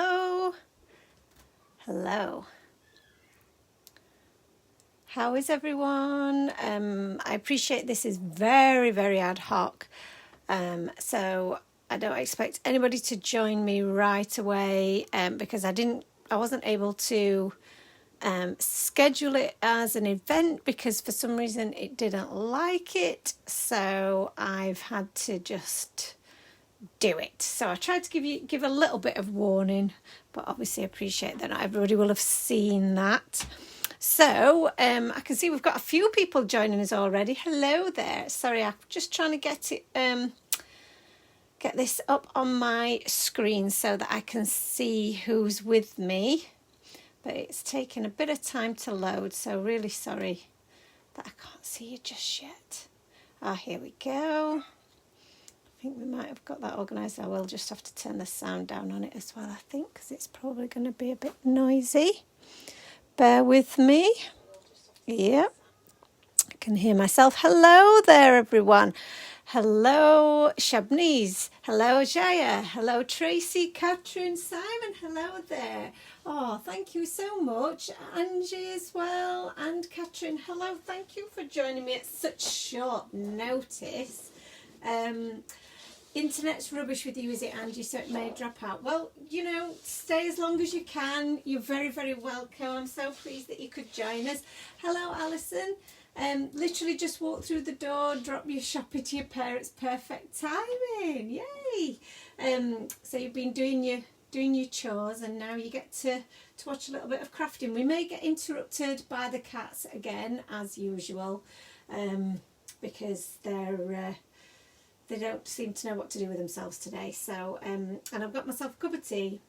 Hello. Hello. How is everyone? I appreciate this is very, very ad hoc. So I don't expect anybody to join me right away because I wasn't able to schedule it as an event because for some reason it didn't like it. So I've had to just do it. So I tried to give a little bit of warning, but obviously appreciate that not everybody will have seen that. So I can see we've got a few people joining us already. Hello there. Sorry, I'm just trying to get this up on my screen so that I can see who's with me. But it's taken a bit of time to load, so really sorry that I can't see you just yet. Here we go. I think we might have got that organised. I will just have to turn the sound down on it as well, I think, because it's probably going to be a bit noisy. Bear with me. Yeah, I can hear myself. Hello there, everyone. Hello, Shabniz. Hello, Jaya. Hello, Tracy, Catherine, Simon. Hello there. Oh, thank you so much. Angie as well. And Catherine, hello. Thank you for joining me at such short notice. Internet's rubbish with you, is it, Angie? So it may drop out. Well, stay as long as you can. You're very, very welcome. I'm so pleased that you could join us. Hello, Alison. Literally just walk through the door, drop your shopping to your parents. Perfect timing. Yay! So you've been doing your chores, and now you get to watch a little bit of crafting. We may get interrupted by the cats again, as usual, because they don't seem to know what to do with themselves today. So, and I've got myself a cup of tea.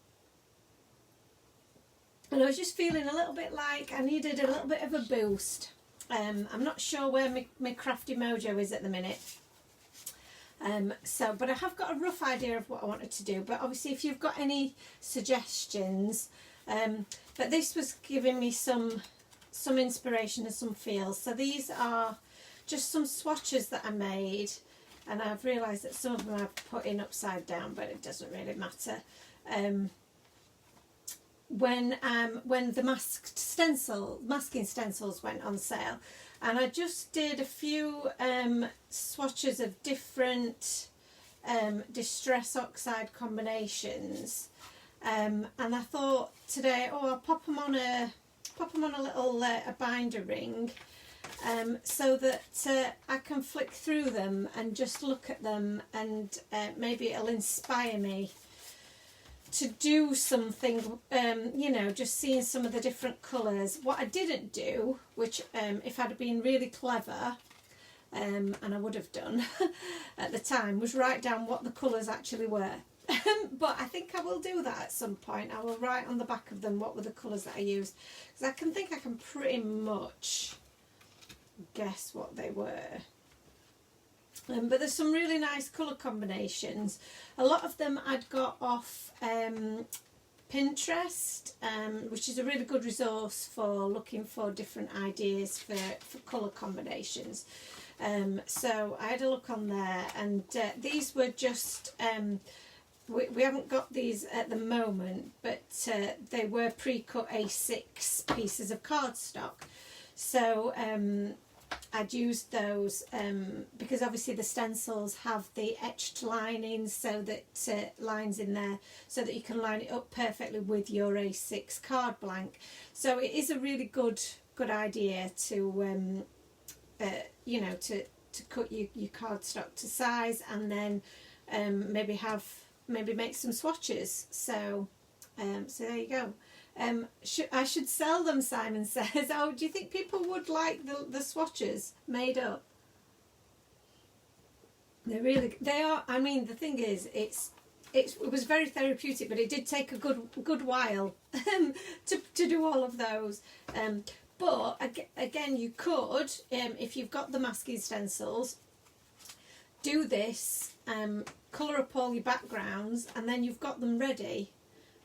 And I was just feeling a little bit like I needed a little bit of a boost. I'm not sure where my crafty mojo is at the minute. But I have got a rough idea of what I wanted to do. But obviously, if you've got any suggestions, but this was giving me some inspiration and some feels. So these are just some swatches that I made. And I've realised that some of them I've put in upside down, but it doesn't really matter. When the masking stencils went on sale, and I just did a few swatches of different distress oxide combinations, and I thought today, I'll pop them on a little a binder ring. So that I can flick through them and just look at them, and maybe it'll inspire me to do something, just seeing some of the different colours. What I didn't do, which if I'd been really clever, and I would have done at the time, was write down what the colours actually were. But I think I will do that at some point. I will write on the back of them what were the colours that I used, because I can pretty much guess what they were. But there's some really nice colour combinations. A lot of them I'd got off Pinterest, which is a really good resource for looking for different ideas for colour combinations. So I had a look on there, and these were just we haven't got these at the moment, but they were pre-cut A6 pieces of cardstock. So I'd used those because obviously the stencils have the etched linings, so that lines in there, so that you can line it up perfectly with your A6 card blank. So it is a really good idea to to cut your cardstock to size, and then maybe make some swatches. So there you go. I should sell them, Simon says. Oh, do you think people would like the swatches made up? They are. I mean, the thing is, it was very therapeutic, but it did take a good while to do all of those. But again, you could, if you've got the masking stencils, do this, colour up all your backgrounds, and then you've got them ready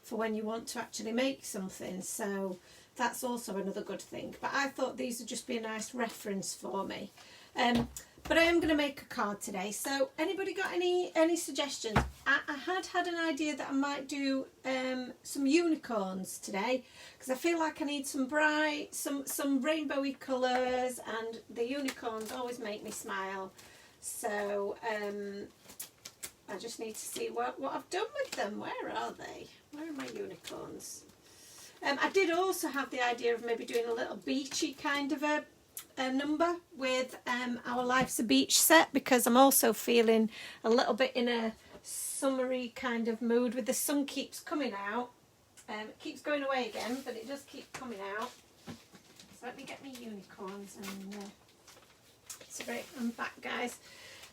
for when you want to actually make something. So that's also another good thing. But I thought these would just be a nice reference for me. But I am going to make a card today. So anybody got any suggestions? I had an idea that I might do some unicorns today, because I feel like I need some bright, some rainbowy colours, and the unicorns always make me smile. So I just need to see what I've done with them. Where are they? Where are my unicorns? I did also have the idea of maybe doing a little beachy kind of a number with our Life's a Beach set, because I'm also feeling a little bit in a summery kind of mood. With the sun keeps coming out, it keeps going away again, but it does keep coming out. So let me get my unicorns, and sorry, I'm back, guys.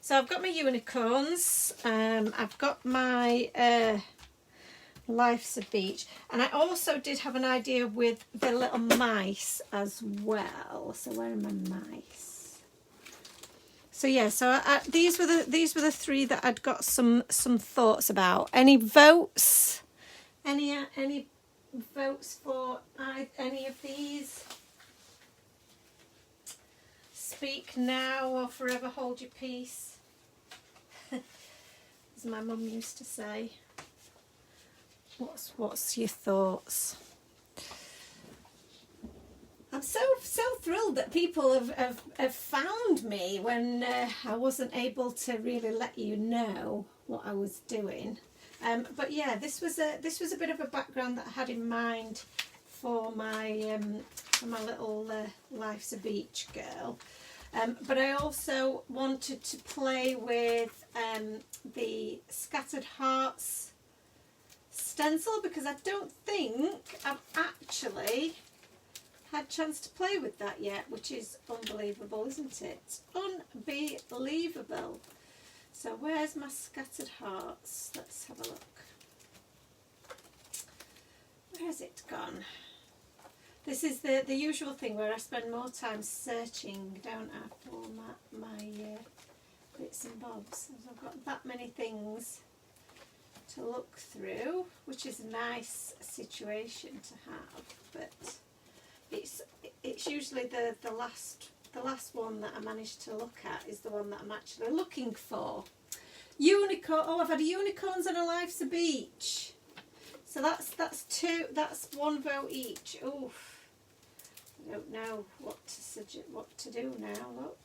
So I've got my unicorns, I've got my Life's a Beach, and I also did have an idea with the little mice as well. So where are my mice? So yeah, so these were the three that I'd got some thoughts about. Any votes? Any votes for any of these? Speak now or forever hold your peace, as my mum used to say. What's your thoughts? I'm so thrilled that people have found me when I wasn't able to really let you know what I was doing. But yeah, this was a bit of a background that I had in mind for my little Life's a Beach girl. But I also wanted to play with the Scattered Hearts stencil, because I don't think I've actually had a chance to play with that yet, which is unbelievable, isn't it? Unbelievable. So where's my Scattered Hearts? Let's have a look. Where has it gone? This is the usual thing where I spend more time searching, don't I, for my bits and bobs. I've got that many things to look through, which is a nice situation to have, but it's usually the last one that I managed to look at is the one that I'm actually looking for. Unicorn. Oh, I've had unicorns and a Life's a Beach. So that's two. That's one vote each. Oof. I don't know what to do now. Look.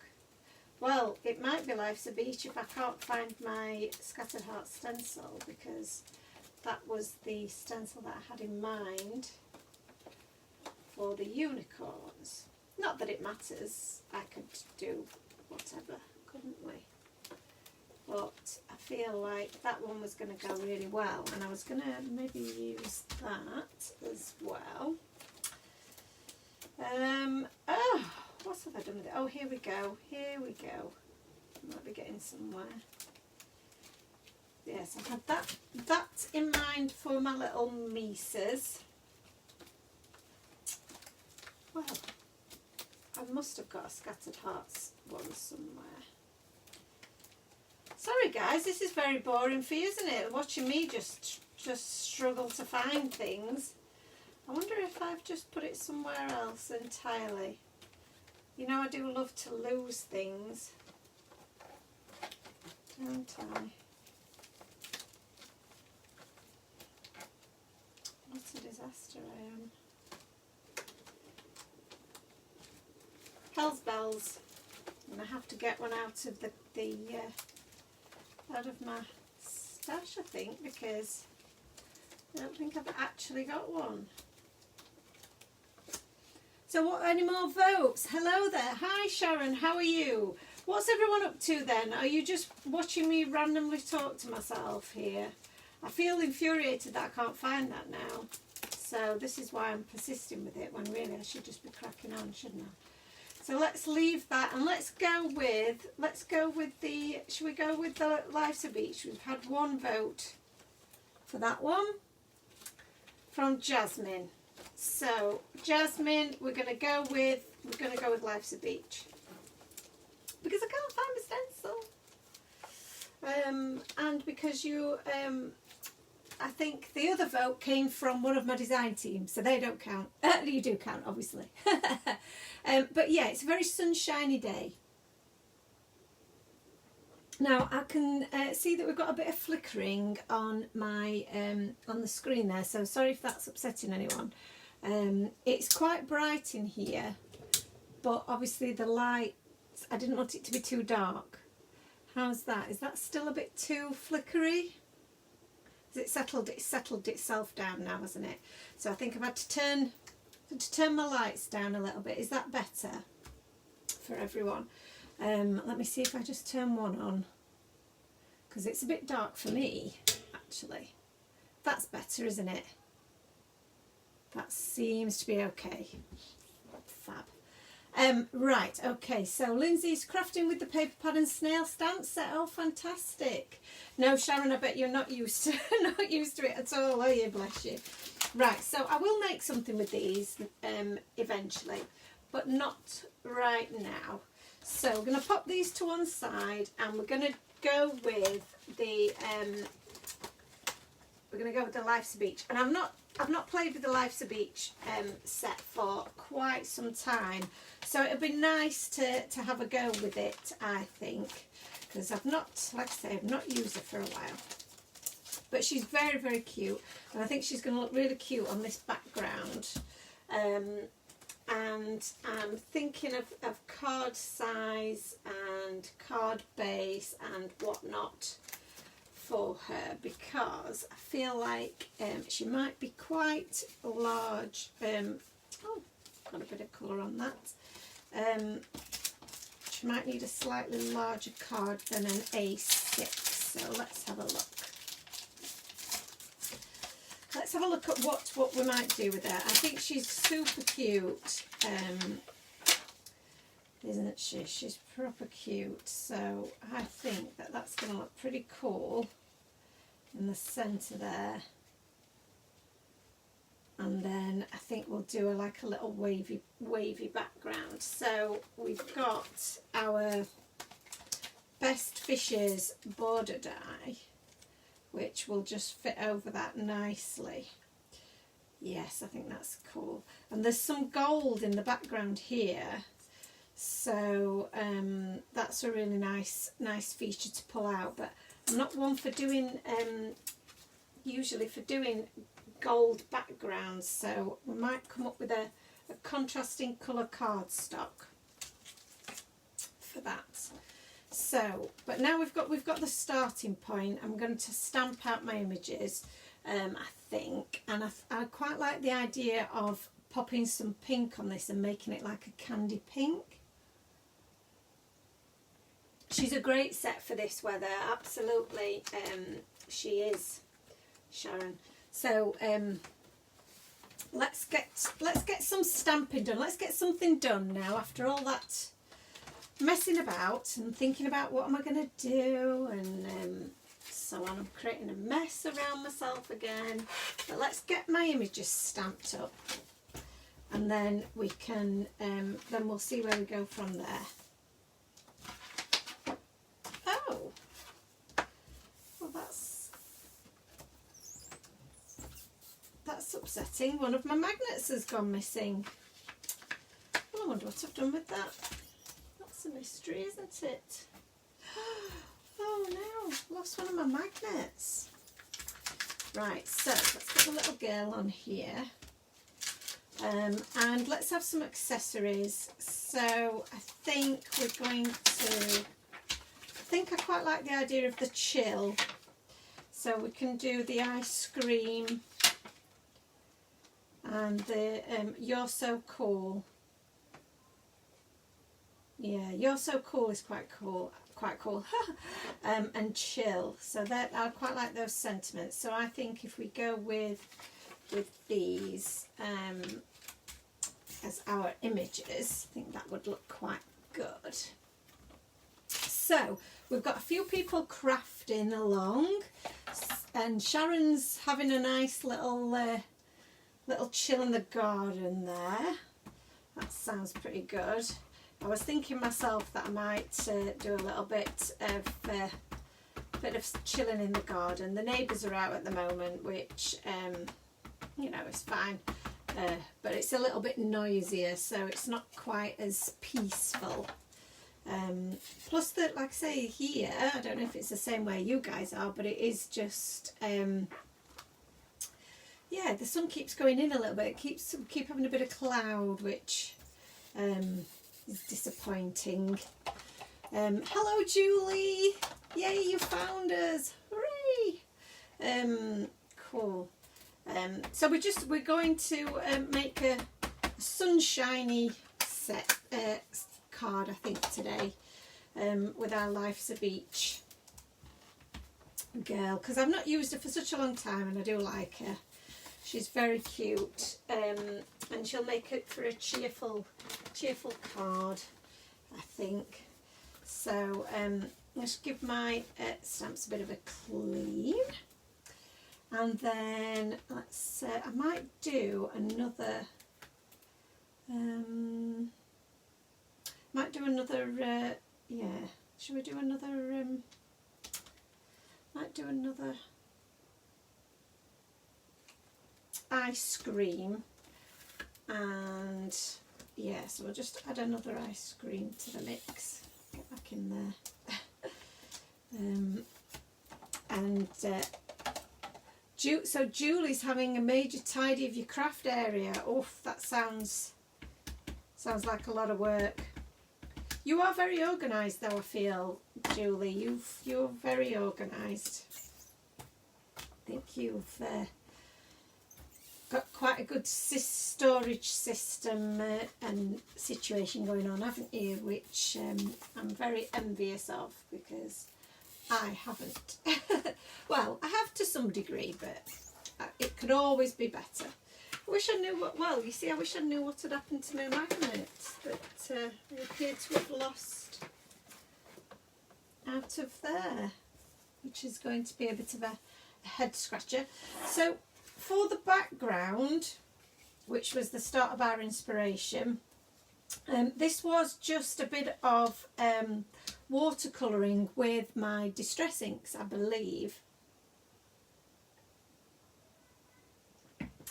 Well, it might be Life's a Beach if I can't find my Scattered Heart stencil, because that was the stencil that I had in mind for the unicorns. Not that it matters, I could do whatever, couldn't we? But I feel like that one was going to go really well, and I was going to maybe use that as well. Oh, what have I done with it? Oh, here we go. Here we go. Might be getting somewhere. Yes, I had that in mind for my little Mises. Well, I must have got a Scattered Hearts one somewhere. Sorry guys, this is very boring for you, isn't it? Watching me just struggle to find things. I wonder if I've just put it somewhere else entirely. You know, I do love to lose things, don't I? What a disaster I am. Hell's bells. And I have to get one out of out of my stash, I think, because I don't think I've actually got one. So what, any more votes? Hello there. Hi Sharon, how are you? What's everyone up to then? Are you just watching me randomly talk to myself here? I feel infuriated that I can't find that now. So this is why I'm persisting with it, when really I should just be cracking on, shouldn't I? So let's leave that, and let's go with the, should we go with the Life's a Beach? We've had one vote for that one from Jasmine. So Jasmine, we're gonna go with Life's a Beach, because I can't find my stencil. And because you I think the other vote came from one of my design teams, so they don't count. You do count, obviously. But yeah, it's a very sunshiny day. Now I can see that we've got a bit of flickering on my on the screen there, so sorry if that's upsetting anyone. It's quite bright in here, but obviously the light, I didn't want it to be too dark. How's that? Is that still a bit too flickery? It's settled itself down now, hasn't it? So I think I've had to turn my lights down a little bit. Is that better for everyone? Let me see if I just turn one on, because it's a bit dark for me actually. That's better, isn't it? That seems to be okay. Fab. Right, okay, so Lindsay's crafting with the paper pad and snail stamp set. Oh, fantastic. No, Sharon, I bet you're not used to it at all, are you? Bless you. Right, so I will make something with these eventually, but not right now. So we're going to pop these to one side, and we're going to go with the Life's a Beach. And I've not played with the Life's a Beach set for quite some time, so it'd be nice to have a go with it, I think, because I've not, like I say, I've not used her for a while. But she's very, very cute, and I think she's going to look really cute on this background. And I'm thinking of card size and card base and whatnot for her, because I feel like she might be quite large. Oh, got a bit of colour on that. She might need a slightly larger card than an A6, so let's have a look. Let's have a look at what we might do with her. I think she's super cute, isn't she? She's proper cute, so I think that's going to look pretty cool in the centre there. And then I think we'll do like a little wavy background. So we've got our Best Fishes border die, which will just fit over that nicely. Yes, I think that's cool. And there's some gold in the background here, so that's a really nice feature to pull out. But I'm not one for doing usually for doing gold backgrounds, so we might come up with a contrasting colour cardstock for that. So, but now we've got the starting point. I'm going to stamp out my images, I think, and I quite like the idea of popping some pink on this and making it like a candy pink. She's a great set for this weather, absolutely. She is, Sharon. So let's get some stamping done. Let's get something done now after all that messing about and thinking about what am I going to do and so on. I'm creating a mess around myself again. But let's get my images stamped up, and then we can then we'll see where we go from there. Oh, well, that's upsetting. One of my magnets has gone missing. Well, I wonder what I've done with that. That's a mystery, isn't it? Oh no, lost one of my magnets. Right, so let's get the little girl on here. And let's have some accessories. So I think we're going to, I quite like the idea of the chill. So we can do the ice cream and the You're So Cool. Yeah, You're So Cool is quite cool. And chill. So that I quite like those sentiments. So I think if we go with these as our images, I think that would look quite good. So we've got a few people crafting along, and Sharon's having a nice little chill in the garden there. That sounds pretty good. I was thinking myself that I might do a little bit of chilling in the garden. The neighbours are out at the moment, which you know, is fine, but it's a little bit noisier, so it's not quite as peaceful Plus that, like I say, here, I don't know if it's the same way you guys are, but it is just, yeah, the sun keeps going in a little bit. Keep having a bit of cloud, which is disappointing. Hello, Julie. Yay, you found us. Hooray. Cool. So we're going to make a sunshiny set card, I think, today, with our Life's a Beach girl, because I've not used her for such a long time and I do like her. She's very cute, and she'll make it for a cheerful card, I think. So let's give my stamps a bit of a clean, and then let's I might do another yeah, should we do another might do another ice cream, and yeah, so we'll just add another ice cream to the mix. Get back in there. So Julie's having a major tidy of your craft area. Oof, that sounds like a lot of work. You are very organised though, I feel, Julie. You're very organised. I think you've got quite a good storage system and situation going on, haven't you? Which I'm very envious of, because I haven't. Well, I have to some degree, but it could always be better. I wish I knew what, well, you see, I wish I knew what had happened to my magnets that I appear to have lost out of there, which is going to be a bit of a head scratcher. So for the background, which was the start of our inspiration, this was just a bit of watercolouring with my distress inks, I believe.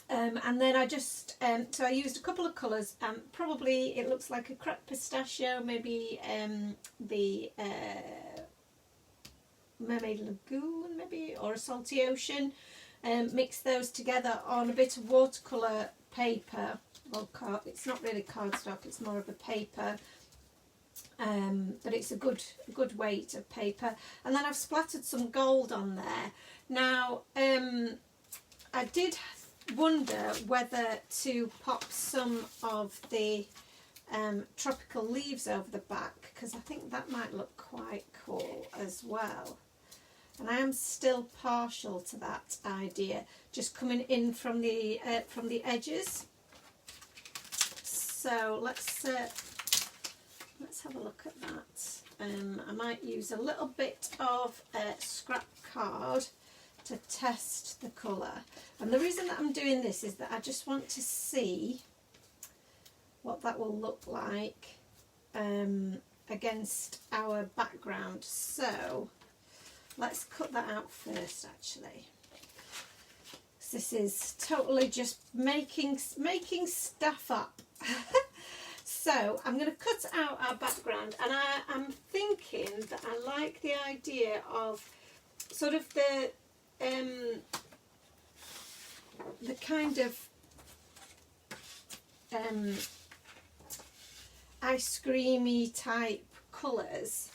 And then I just, so I used a couple of colours, probably it looks like a crepe pistachio, maybe the Mermaid Lagoon maybe, or a Salty Ocean. Mix those together on a bit of watercolour paper, or it's not really cardstock, it's more of a paper, but it's a good weight of paper. And then I've splattered some gold on there. Now I did wonder whether to pop some of the tropical leaves over the back, because I think that might look quite cool as well. And I am still partial to that idea, just coming in from the edges. So let's have a look at that. I might use a little bit of scrap card to test the colour. And the reason that I'm doing this is that I just want to see what that will look like against our background. So let's cut that out first, actually. This is totally just making stuff up. So I'm going to cut out our background, and I'm thinking that I like the idea of sort of the kind of ice creamy type colours.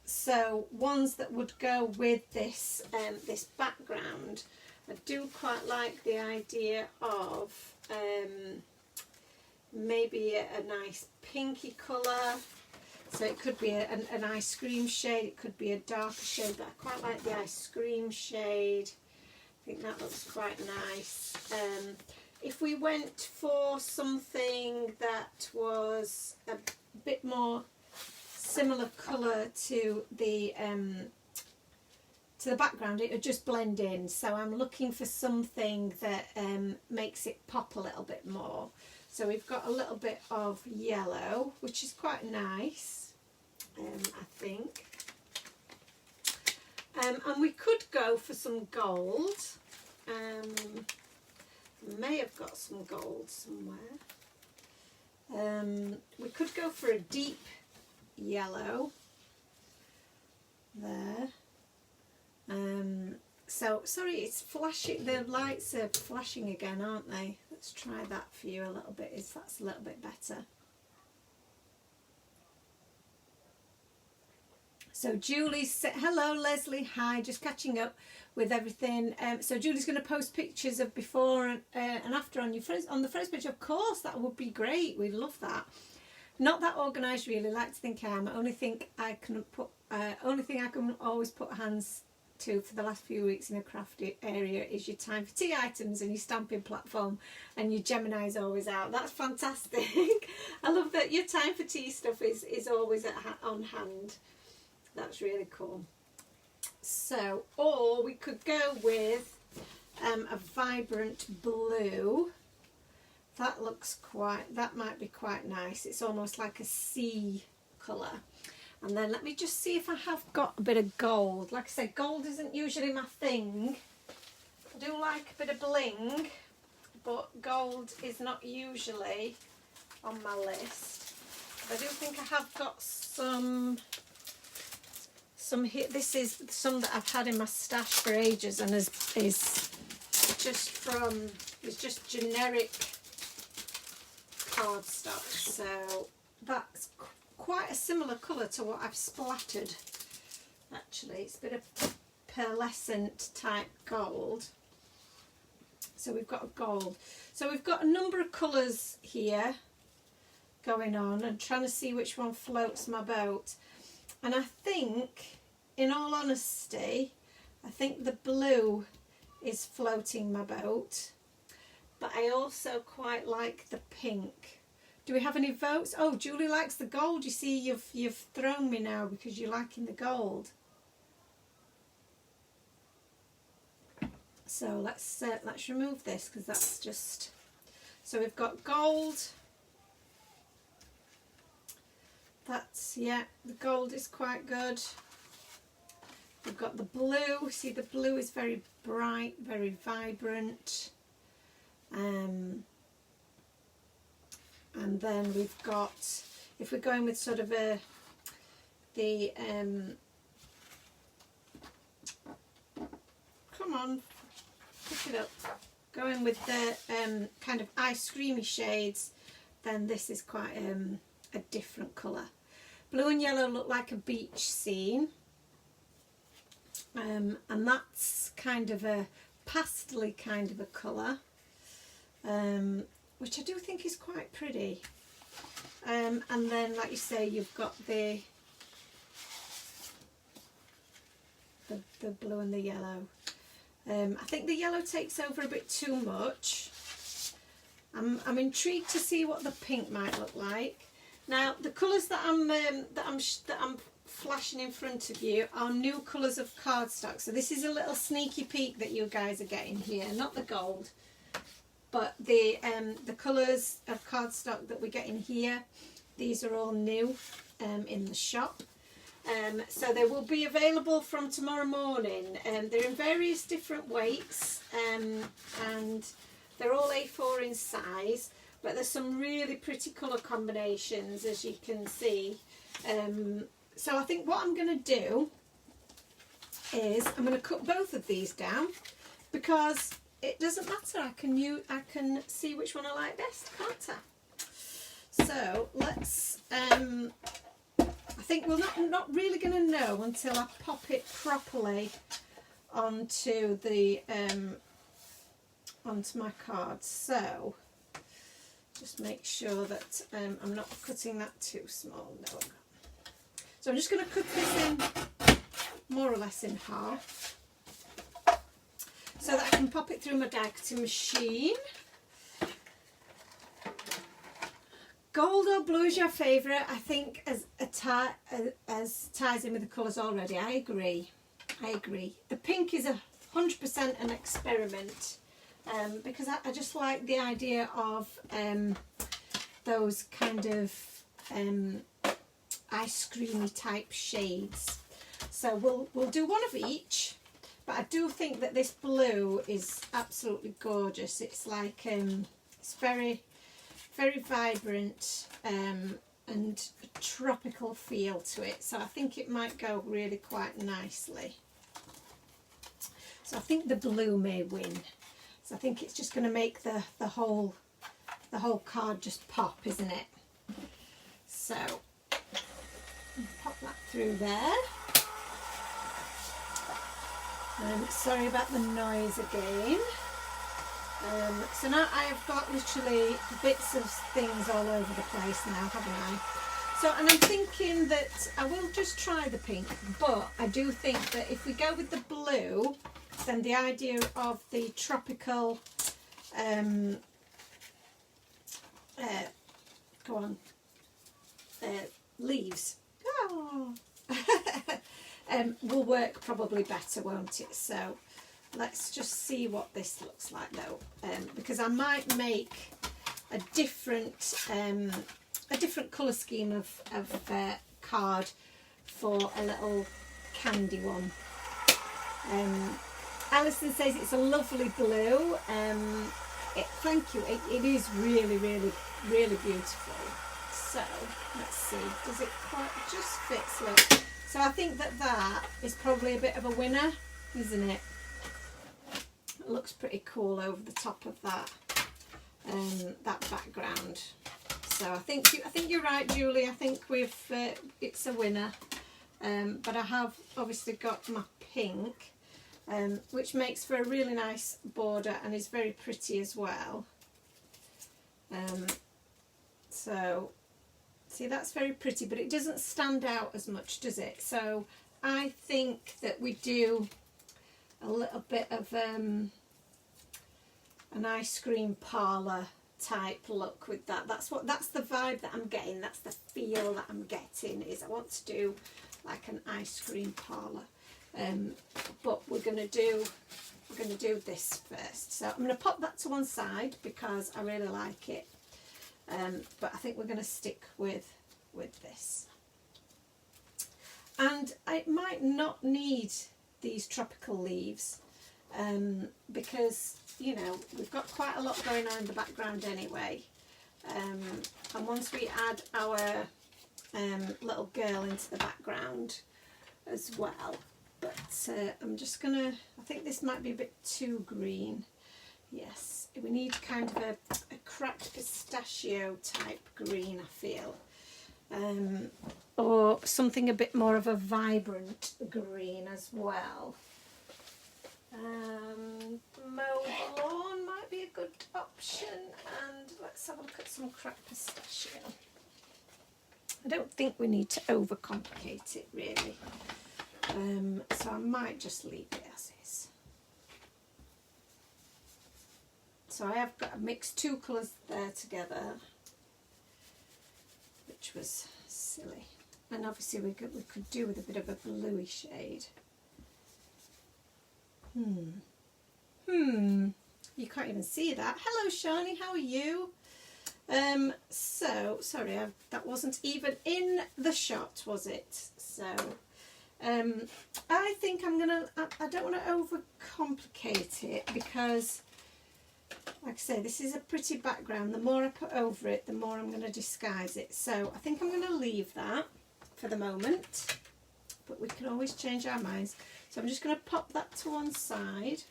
So ones that would go with this this background. I do quite like the idea of maybe a nice pinky colour. So it could be an ice cream shade, it could be a darker shade, but I quite like the ice cream shade. I think that looks quite nice. If we went for something that was a bit more similar colour to the background, it would just blend in. So I'm looking for something that makes it pop a little bit more. So we've got a little bit of yellow, which is quite nice, I think. And we could go for some gold. May have got some gold somewhere. We could go for a deep yellow there. So sorry, it's flashing, the lights are flashing again, aren't they? Let's try that for you a little bit, that's a little bit better. So Julie's said, hello Leslie, hi, just catching up with everything. So Julie's going to post pictures of before and after on your on the first page. Of course, that would be great. We'd love that. Not that organised, really. Like to think I am. Only thing I can always put hands to for the last few weeks in a crafty area is your time for tea items and your stamping platform, and your Gemini's always out. That's fantastic. I love that your time for tea stuff is always on hand. That's really cool. So, or we could go with a vibrant blue. That might be quite nice. It's almost like a sea colour. And then let me just see if I have got a bit of gold. Like I said, gold isn't usually my thing. I do like a bit of bling, but gold is not usually on my list. But I do think I have got some here. This is some that I've had in my stash for ages, and is just generic cardstock. So that's quite a similar colour to what I've splattered. Actually, it's a bit of pearlescent type gold. So we've got a gold. So we've got a number of colours here going on, and trying to see which one floats my boat. And I think, in all honesty, I think the blue is floating my boat, but I also quite like the pink. Do we have any votes? Oh, Julie likes the gold. You see, you've thrown me now because you're liking the gold. So let's remove this, because that's just... So we've got gold. That's, yeah, the gold is quite good. We've got the blue. See, the blue is very bright, very vibrant. And then we've got, if we're going with sort of come on, pick it up. Going with the kind of ice creamy shades, then this is quite a different colour. Blue and yellow look like a beach scene, and that's kind of a pastel-y kind of a colour, which I do think is quite pretty. And then, like you say, you've got the blue and the yellow. I think the yellow takes over a bit too much. I'm intrigued to see what the pink might look like. Now, the colours that I'm flashing in front of you are new colours of cardstock. So this is a little sneaky peek that you guys are getting here. Not the gold, but the colours of cardstock that we're getting here. These are all new in the shop. So they will be available from tomorrow morning. They're in various different weights, and they're all A4 in size, but there's some really pretty colour combinations, as you can see. So I think what I'm going to do is I'm going to cut both of these down, because it doesn't matter. I can see which one I like best, can't I? So let's. I think we're not really going to know until I pop it properly onto the onto my cards. So just make sure that I'm not cutting that too small. No, I'm not. So I'm just going to cut this in more or less in half, so that I can pop it through my die cutting machine. Gold or blue is your favourite? I think as ties in with the colours already. I agree. The pink is 100% an experiment, because I just like the idea of those kind of ice creamy type shades. So we'll do one of each, but I do think that this blue is absolutely gorgeous. It's like it's very very vibrant and a tropical feel to it, so I think it might go really quite nicely. So I think the blue may win. So I think it's just going to make the whole card just pop, isn't it? So pop that through there. Sorry about the noise again. So now I have got literally bits of things all over the place now, haven't I? So, and I'm thinking that I will just try the pink, but I do think that if we go with the blue, then the idea of the tropical, leaves, oh. Will work probably better, won't it? So let's just see what this looks like though, because I might make a different colour scheme of card for a little candy one. Alison says it's a lovely blue. Thank you. It is really, really, really beautiful. So let's see. Does it quite just fits? Look. So I think that is probably a bit of a winner, isn't it? It looks pretty cool over the top of that background. So I think you're right, Julie. I think it's a winner. But I have obviously got my pink, which makes for a really nice border and is very pretty as well. So see, that's very pretty, but it doesn't stand out as much, does it? So I think that we do a little bit of an ice cream parlour type look with that. That's the vibe that I'm getting. That's the feel that I'm getting. Is I want to do like an ice cream parlour, but we're gonna do this first. So I'm gonna pop that to one side because I really like it. But I think we're going to stick with this, and I might not need these tropical leaves because, you know, we've got quite a lot going on in the background anyway, and once we add our little girl into the background as well, but I'm just gonna, I think this might be a bit too green. Yes, we need kind of a cracked pistachio type green, I feel, or something a bit more of a vibrant green as well. Mowed lawn might be a good option, and let's have a look at some cracked pistachio. I don't think we need to overcomplicate it really, so I might just leave it as is. So I have got mixed two colours there together, which was silly. And obviously we could do with a bit of a bluey shade. You can't even see that. Hello Shani, how are you? So sorry, that wasn't even in the shot, was it? So I think I don't want to overcomplicate it because, like I say, this is a pretty background. The more I put over it, the more I'm going to disguise it. So I think I'm going to leave that for the moment, but we can always change our minds. So I'm just going to pop that to one side.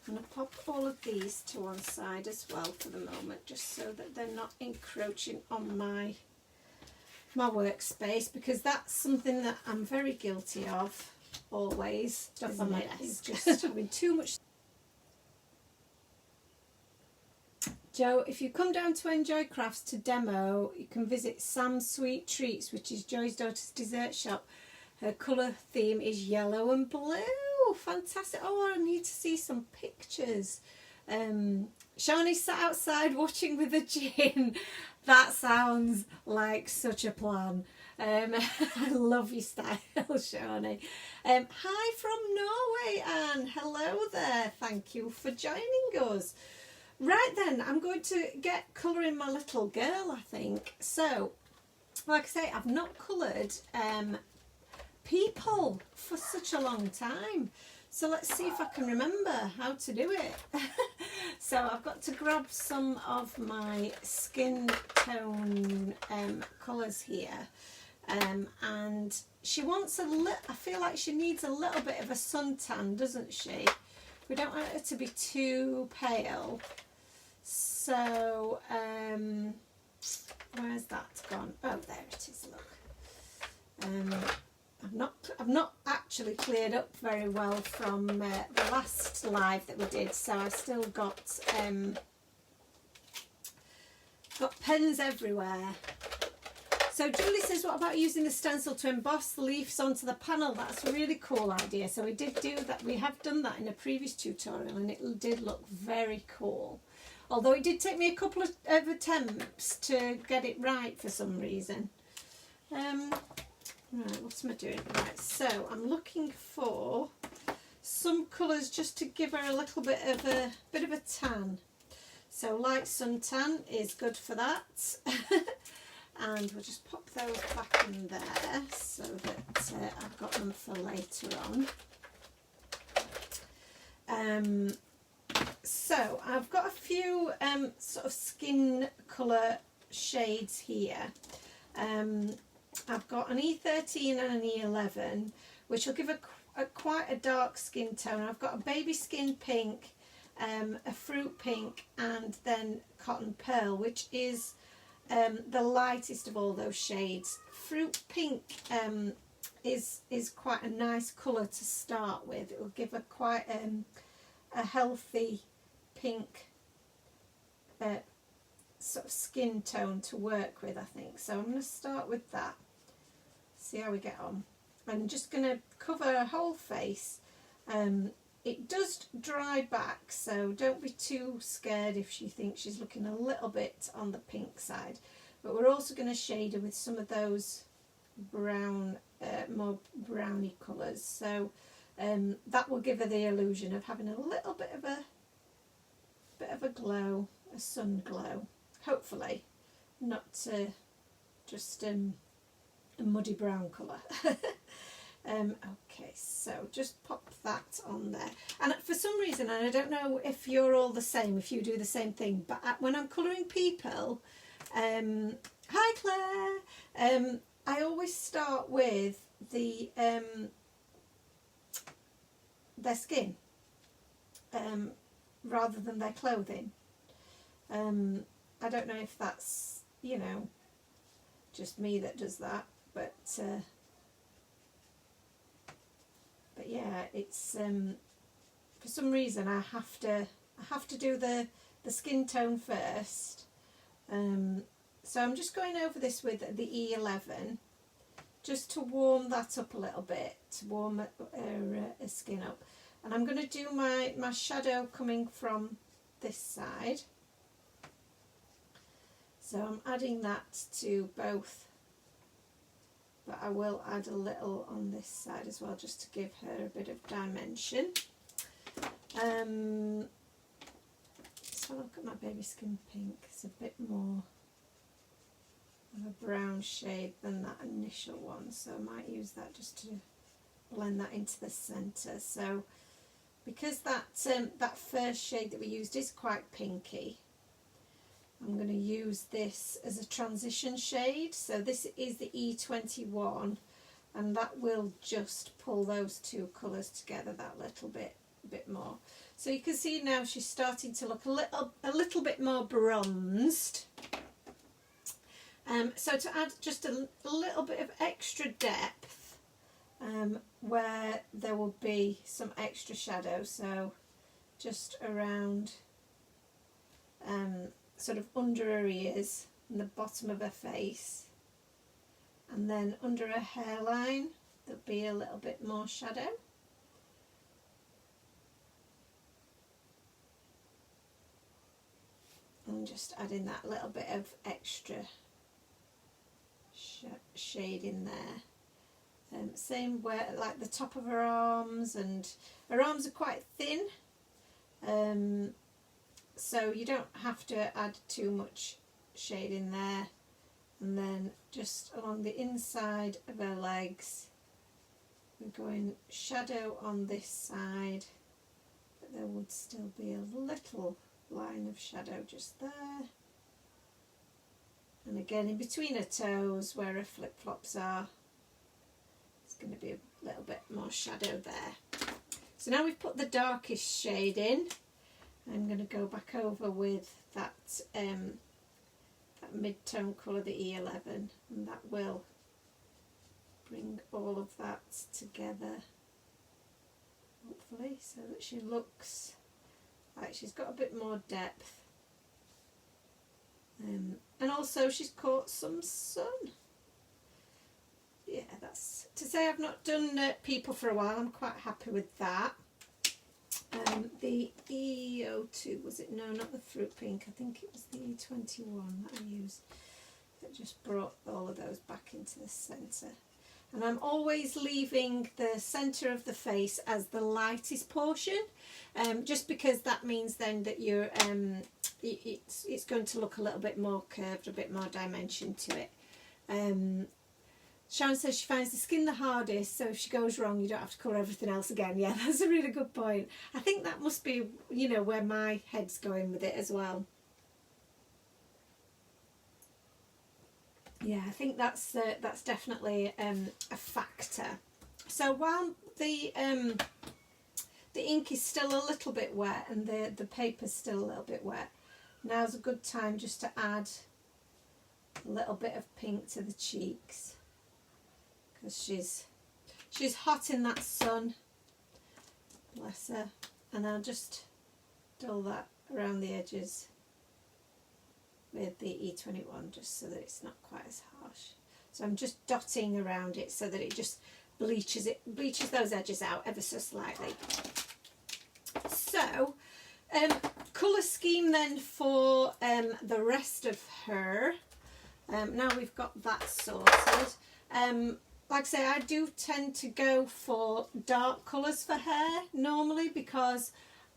I'm going to pop all of these to one side as well for the moment, just so that they're not encroaching on my workspace, because that's something that I'm very guilty of always. Stuff on my desk. Just having too much. Joe, if you come down to Enjoy Crafts to demo, you can visit Sam's Sweet Treats, which is Joy's daughter's dessert shop. Her colour theme is yellow and blue. Fantastic. Oh, I need to see some pictures. Shani sat outside watching with the gin. That sounds like such a plan. I love your style, Shani. Hi from Norway, Anne. Hello there. Thank you for joining us. Right then, I'm going to get colouring my little girl, I think. So, like I say, I've not coloured people for such a long time. So let's see if I can remember how to do it. So I've got to grab some of my skin tone colours here. And she wants I feel like she needs a little bit of a suntan, doesn't she? We don't want her to be too pale. So, where's that gone? Oh, there it is, look. I've not actually cleared up very well from the last live that we did, so I've still got pens everywhere. So Julie says, what about using the stencil to emboss the leaves onto the panel? That's a really cool idea. So we did do that. We have done that in a previous tutorial, and it did look very cool. Although it did take me a couple of attempts to get it right for some reason. Right, what am I doing? Right, so I'm looking for some colours just to give her a little bit of a tan. So light suntan is good for that. And we'll just pop those back in there so that I've got them for later on. So I've got a few sort of skin colour shades here. I've got an E13 and an E11, which will give quite a dark skin tone. I've got a baby skin pink, a fruit pink, and then cotton pearl, which is the lightest of all those shades. Fruit pink is quite a nice colour to start with. It will give her quite a healthy pink sort of skin tone to work with, I think. So I'm going to start with that, see how we get on. I'm just going to cover her whole face. It does dry back, so don't be too scared if she thinks she's looking a little bit on the pink side. But we're also going to shade her with some of those brown, more browny colours. So that will give her the illusion of having a little bit of a glow, a sun glow. Hopefully, not just a muddy brown colour. Okay, so just pop that on there. And for some reason, and I don't know if you're all the same, if you do the same thing, but when I'm colouring people, hi Claire, I always start with their skin rather than their clothing. I don't know if that's, you know, just me that does that, but yeah, it's for some reason I have to do the skin tone first. So I'm just going over this with the E11 just to warm that up a little bit, to warm her skin up. And I'm going to do my shadow coming from this side. So I'm adding that to both, but I will add a little on this side as well, just to give her a bit of dimension. So look at my baby skin pink. It's a bit more of a brown shade than that initial one, so I might use that just to blend that into the centre. So because that first shade that we used is quite pinky, I'm going to use this as a transition shade. So this is the E21, and that will just pull those two colours together that little bit more. So you can see now she's starting to look a little bit more bronzed. So to add just a little bit of extra depth where there will be some extra shadow, so just around sort of under her ears and the bottom of her face, and then under her hairline there'll be a little bit more shadow. And just adding that little bit of extra shade in there. Same where, like the top of her arms, and her arms are quite thin, so you don't have to add too much shade in there. And then just along the inside of her legs, we're going shadow on this side, but there would still be a little line of shadow just there. And again, in between her toes, where her flip-flops are, it's going to be a little bit more shadow there. So now we've put the darkest shade in, I'm going to go back over with that that mid-tone colour, the E11, and that will bring all of that together, hopefully, so that she looks like she's got a bit more depth. And also she's caught some sun. Yeah, that's to say I've not done people for a while. I'm quite happy with that. The E02, was it? No, not the fruit pink. I think it was the E21 that I used. That just brought all of those back into the centre. And I'm always leaving the centre of the face as the lightest portion, just because that means then that you're it's going to look a little bit more curved, a bit more dimension to it. Sharon says she finds the skin the hardest, so if she goes wrong you don't have to colour everything else again. Yeah, that's a really good point. I think that must be, you know, where my head's going with it as well. Yeah, I think that's definitely a factor. So while the ink is still a little bit wet and the paper's still a little bit wet, now's a good time just to add a little bit of pink to the cheeks, because she's hot in that sun, bless her. And I'll just dull that around the edges with the E21, just so that it's not quite as harsh. So I'm just dotting around it so that it just bleaches those edges out ever so slightly. So colour scheme then for the rest of her. Now we've got that sorted. Like I say, I do tend to go for dark colours for hair normally, because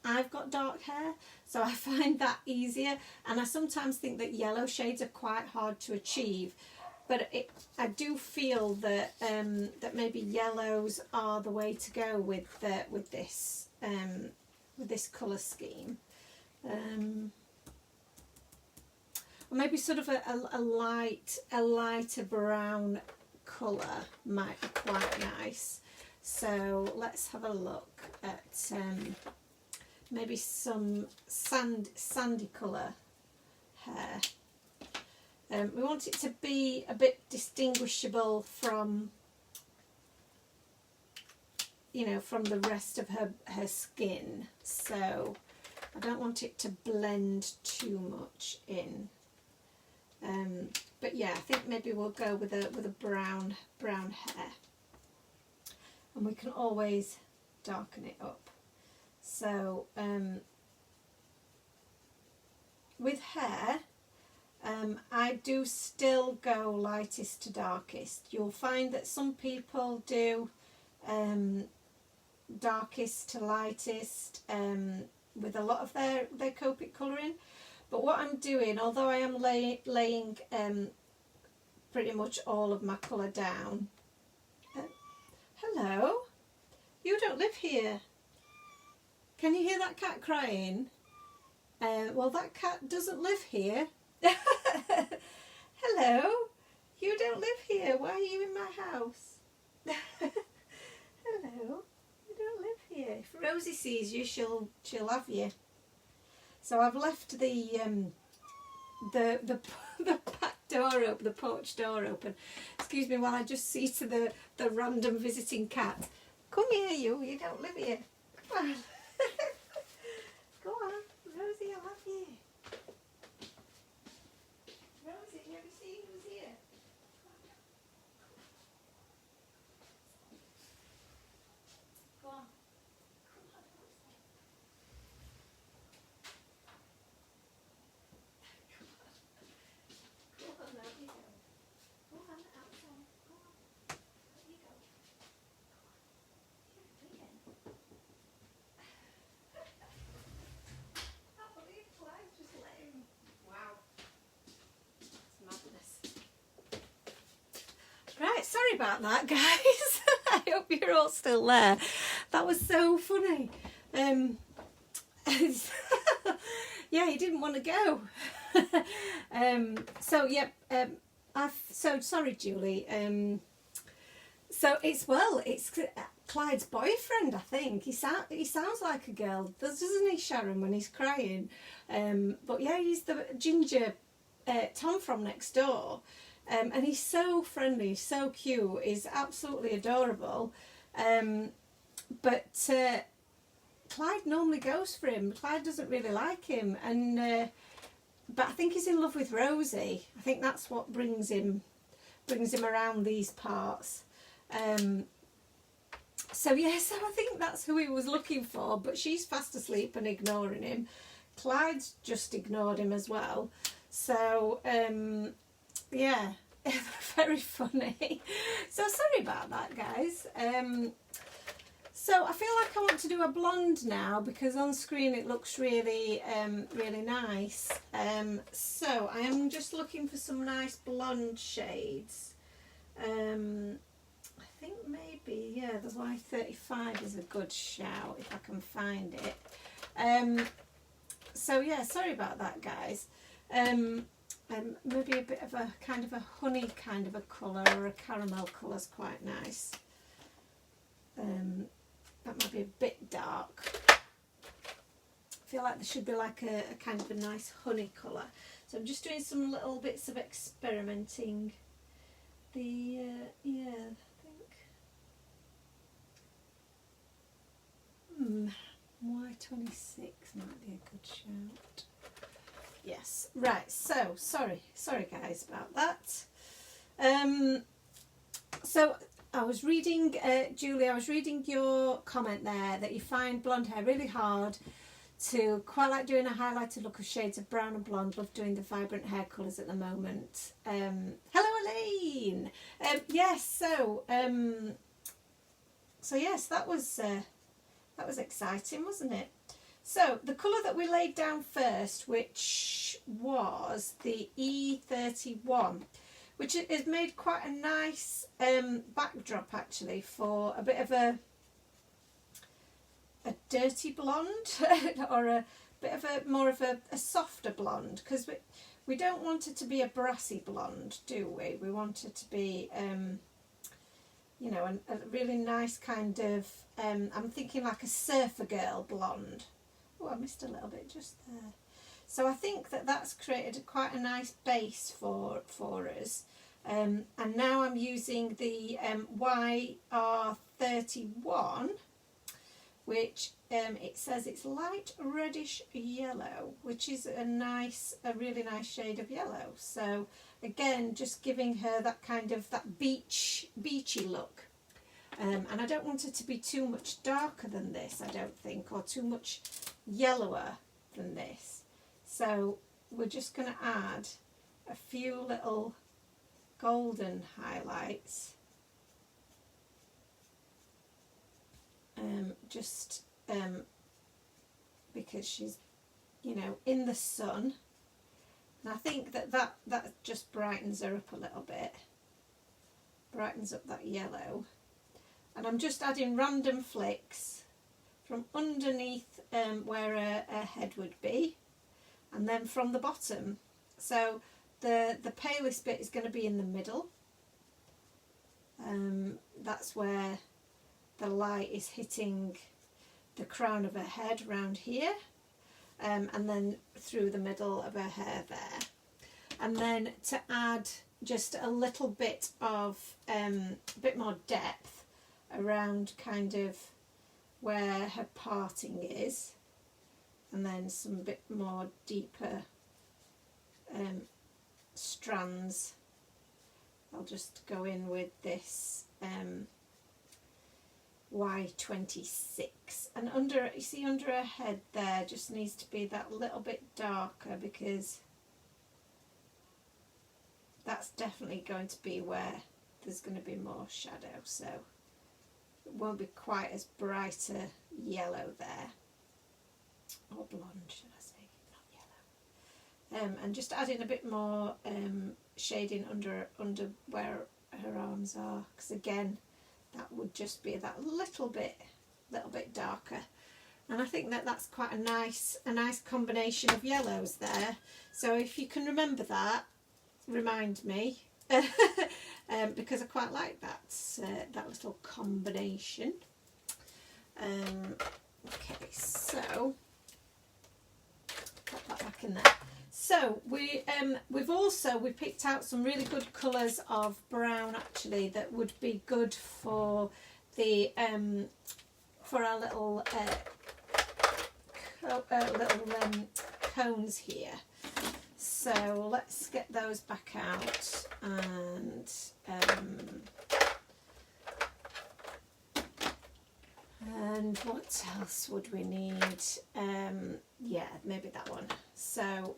I've got dark hair, so I find that easier, and I sometimes think that yellow shades are quite hard to achieve, but I do feel that that maybe yellows are the way to go with this colour scheme, or maybe sort of a lighter brown colour might be quite nice. So let's have a look at maybe some sandy colour hair. We want it to be a bit distinguishable from, you know, from the rest of her skin. So I don't want it to blend too much in. But yeah, I think maybe we'll go with a brown hair, and we can always darken it up. So with hair, I do still go lightest to darkest. You'll find that some people do darkest to lightest with a lot of their Copic colouring. But what I'm doing, although I am laying pretty much all of my colour down. Hello? You don't live here. Can you hear that cat crying? Well, that cat doesn't live here. Hello? You don't live here. Why are you in my house? Hello? You don't live here. If Rosie sees you, she'll have you. So I've left the back door open, the porch door open. Excuse me while I just see to the random visiting cat. Come here, you don't live here. Come on. Go on, Rosie, I'll have you. Rosie, have you ever seen who's here? Go on. Come on, Rosie. Go on, out you go. Go on, outside. Go on. Out you go. Go on. Here again. Can't believe flies just let him. Wow. It's madness. Right, sorry about that, guys. I hope you're all still there. That was so funny. yeah, he didn't want to go. So yeah, so sorry, Julie. So it's Clyde's boyfriend, I think. He sounds like a girl, doesn't he, Sharon, when he's crying? But yeah, he's the ginger Tom from next door, and he's so friendly, so cute. He's absolutely adorable. But Clyde normally goes for him. Clyde doesn't really like him, and but I think he's in love with Rosie. I think that's what brings him around these parts. So yeah, so I think that's who he was looking for, but she's fast asleep and ignoring him. Clyde's just ignored him as well. So yeah, very funny. So sorry about that, guys. So I feel like I want to do a blonde now, because on screen it looks really really nice. So I am just looking for some nice blonde shades. I think maybe, yeah, the Y35 is a good shout if I can find it. So yeah, sorry about that, guys. Maybe a bit of a kind of a honey kind of a colour, or a caramel colour is quite nice. That might be a bit dark. I feel like there should be like a kind of a nice honey colour. So I'm just doing some little bits of experimenting. Yeah, Y26 might be a good shout. Yes, right, so sorry guys about that. So I was reading, Julie, I was reading your comment there that you find blonde hair really hard to quite like doing a highlighted look of shades of brown and blonde. Love doing the vibrant hair colours at the moment. Hello, Elaine. Yes, so yes, that was exciting, wasn't it? So the colour that we laid down first, which was the E31, which has made quite a nice backdrop actually for a bit of a dirty blonde or a bit of more of a softer blonde, because we don't want it to be a brassy blonde, do we? We want it to be you know, a really nice kind of I'm thinking like a surfer girl blonde. Oh, I missed a little bit just there. So I think that's created quite a nice base for us. And now I'm using the YR31, which it says it's light reddish yellow, which is a really nice shade of yellow. So again, just giving her that kind of that beachy look. And I don't want it to be too much darker than this, I don't think, or too much yellower than this. So we're just going to add a few little golden highlights, because she's, you know, in the sun, and I think that just brightens her up a little bit, brightens up that yellow. And I'm just adding random flicks from underneath where her head would be, and then from the bottom. So the palest bit is going to be in the middle. That's where the light is hitting the crown of her head round here, and then through the middle of her hair there. And then to add just a little bit of a bit more depth around kind of where her parting is, and then some bit more deeper strands. I'll just go in with this Y26, and under, you see under her head there just needs to be that little bit darker, because that's definitely going to be where there's going to be more shadow, so it won't be quite as bright a yellow there, or blonde should I say, not yellow. And just adding a bit more shading under where her arms are, because again that would just be that little bit darker. and I think that that's quite a nice combination of yellows there. So if you can remember that, remind me, because I quite like that little combination. Okay, so put that back in there. So we picked out some really good colours of brown actually that would be good for the for our little cones here. So let's get those back out, and what else would we need? Yeah, maybe that one. So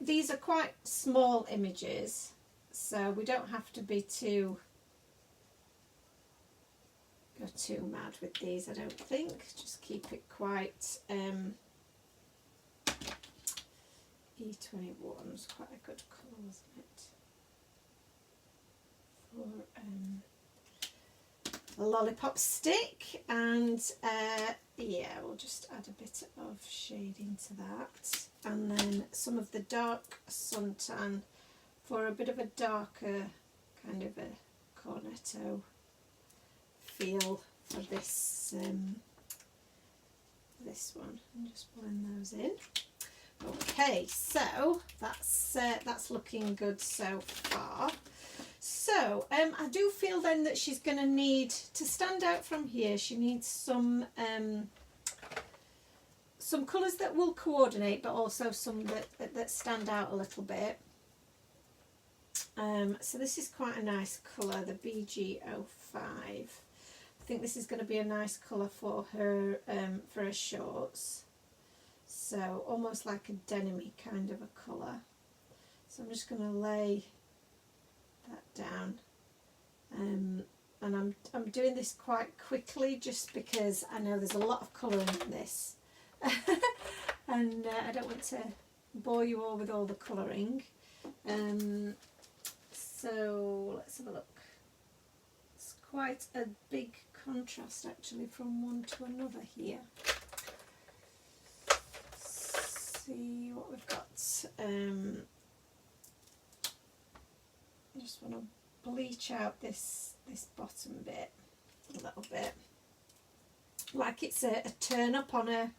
these are quite small images, so we don't have to be go too mad with these, I don't think. Just keep it quite E21 is quite a good colour, wasn't it? For a lollipop stick, and yeah, we'll just add a bit of shading to that, and then some of the dark suntan for a bit of a darker kind of a cornetto feel for this this one. I'm just pulling those in. Okay, so that's looking good so far. So I do feel then that she's going to need to stand out from here. She needs some colours that will coordinate, but also some that stand out a little bit. So this is quite a nice colour, the BG05. I think this is going to be a nice colour for her shorts. So almost like a denim-y kind of a colour. So I'm just going to lay that down, and I'm doing this quite quickly just because I know there's a lot of colouring in this, and I don't want to bore you all with all the colouring. So let's have a look. It's quite a big contrast actually from one to another here. See what we've got. I just want to bleach out this bottom bit a little bit, like it's a turn up on a.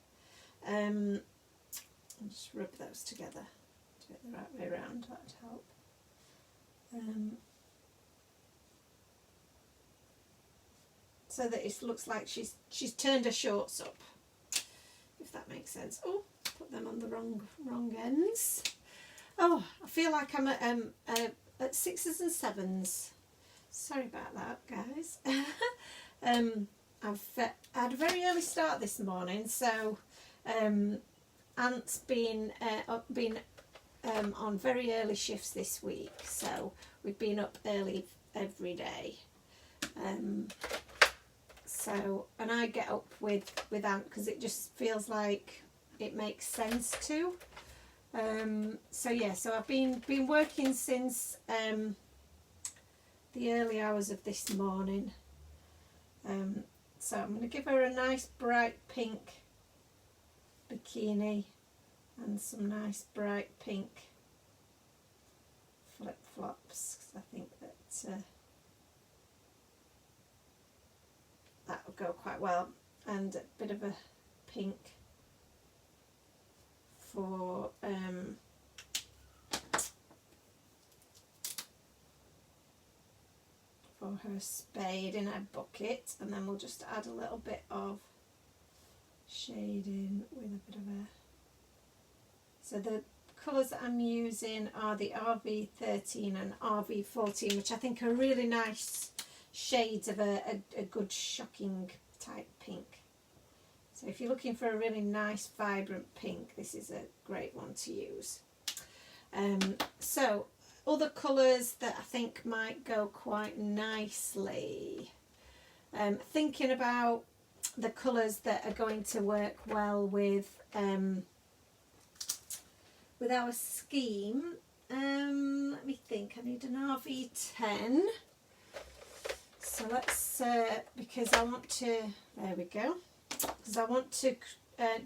And just rub those together. Do it the right way around. That'd help. So that it looks like she's turned her shorts up, if that makes sense. Oh, put them on the wrong ends. Oh, I feel like I'm at 6s and 7s. Sorry about that, guys. I've had a very early start this morning, so Ant's been on very early shifts this week, so we've been up early every day. So, and I get up with Ant because it just feels like it makes sense to. So yeah, so I've been working since the early hours of this morning. So I'm going to give her a nice bright pink bikini and some nice bright pink flip-flops, because I think that that will go quite well, and a bit of a pink for her spade in her bucket, and then we'll just add a little bit of shading with a bit of a. So the colours that I'm using are the RV13 and RV14, which I think are really nice shades of a good shocking type pink. So if you're looking for a really nice vibrant pink, this is a great one to use. So other colours that I think might go quite nicely. Thinking about the colours that are going to work well with our scheme. Let me think. I need an RV10. So let's because I want to. There we go. because I want to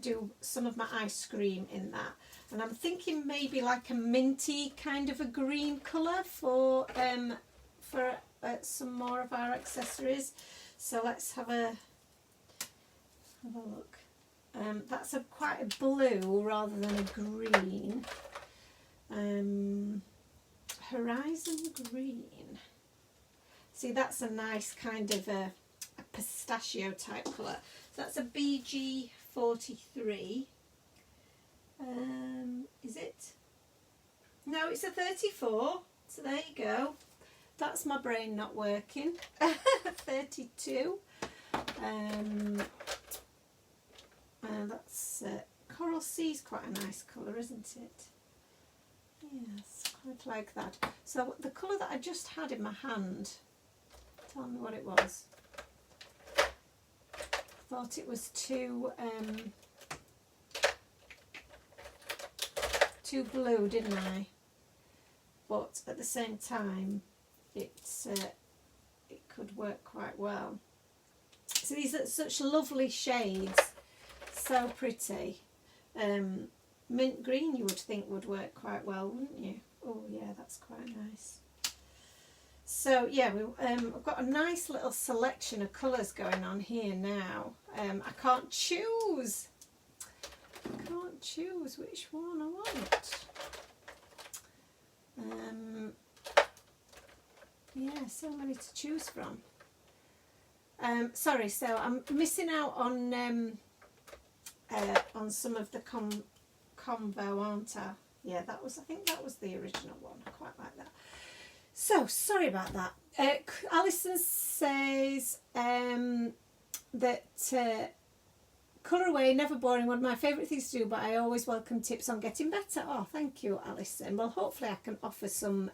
do some of my ice cream in that, and I'm thinking maybe like a minty kind of a green colour for some more of our accessories. So let's have a look. That's quite a blue rather than a green. Horizon green. See, that's a nice kind of a pistachio type colour. So that's a BG43. Is it? No, it's a 34. So there you go. That's my brain not working. 32. That's Coral Sea's quite a nice colour, isn't it? Yes, quite like that. So the colour that I just had in my hand, tell me what it was. I thought it was too blue, didn't I? But at the same time, it could work quite well. So these are such lovely shades, so pretty. Mint green you would think would work quite well, wouldn't you? Oh yeah, that's quite nice. So yeah, I've got a nice little selection of colours going on here now. I can't choose. Which one I want. Yeah, so many to choose from. Sorry, so I'm missing out on some of the convo, aren't I? Yeah, I think that was the original one. I quite like that. So, sorry about that. Alison says that colour away, never boring, one of my favourite things to do, but I always welcome tips on getting better. Oh, thank you, Alison. Well, hopefully I can offer some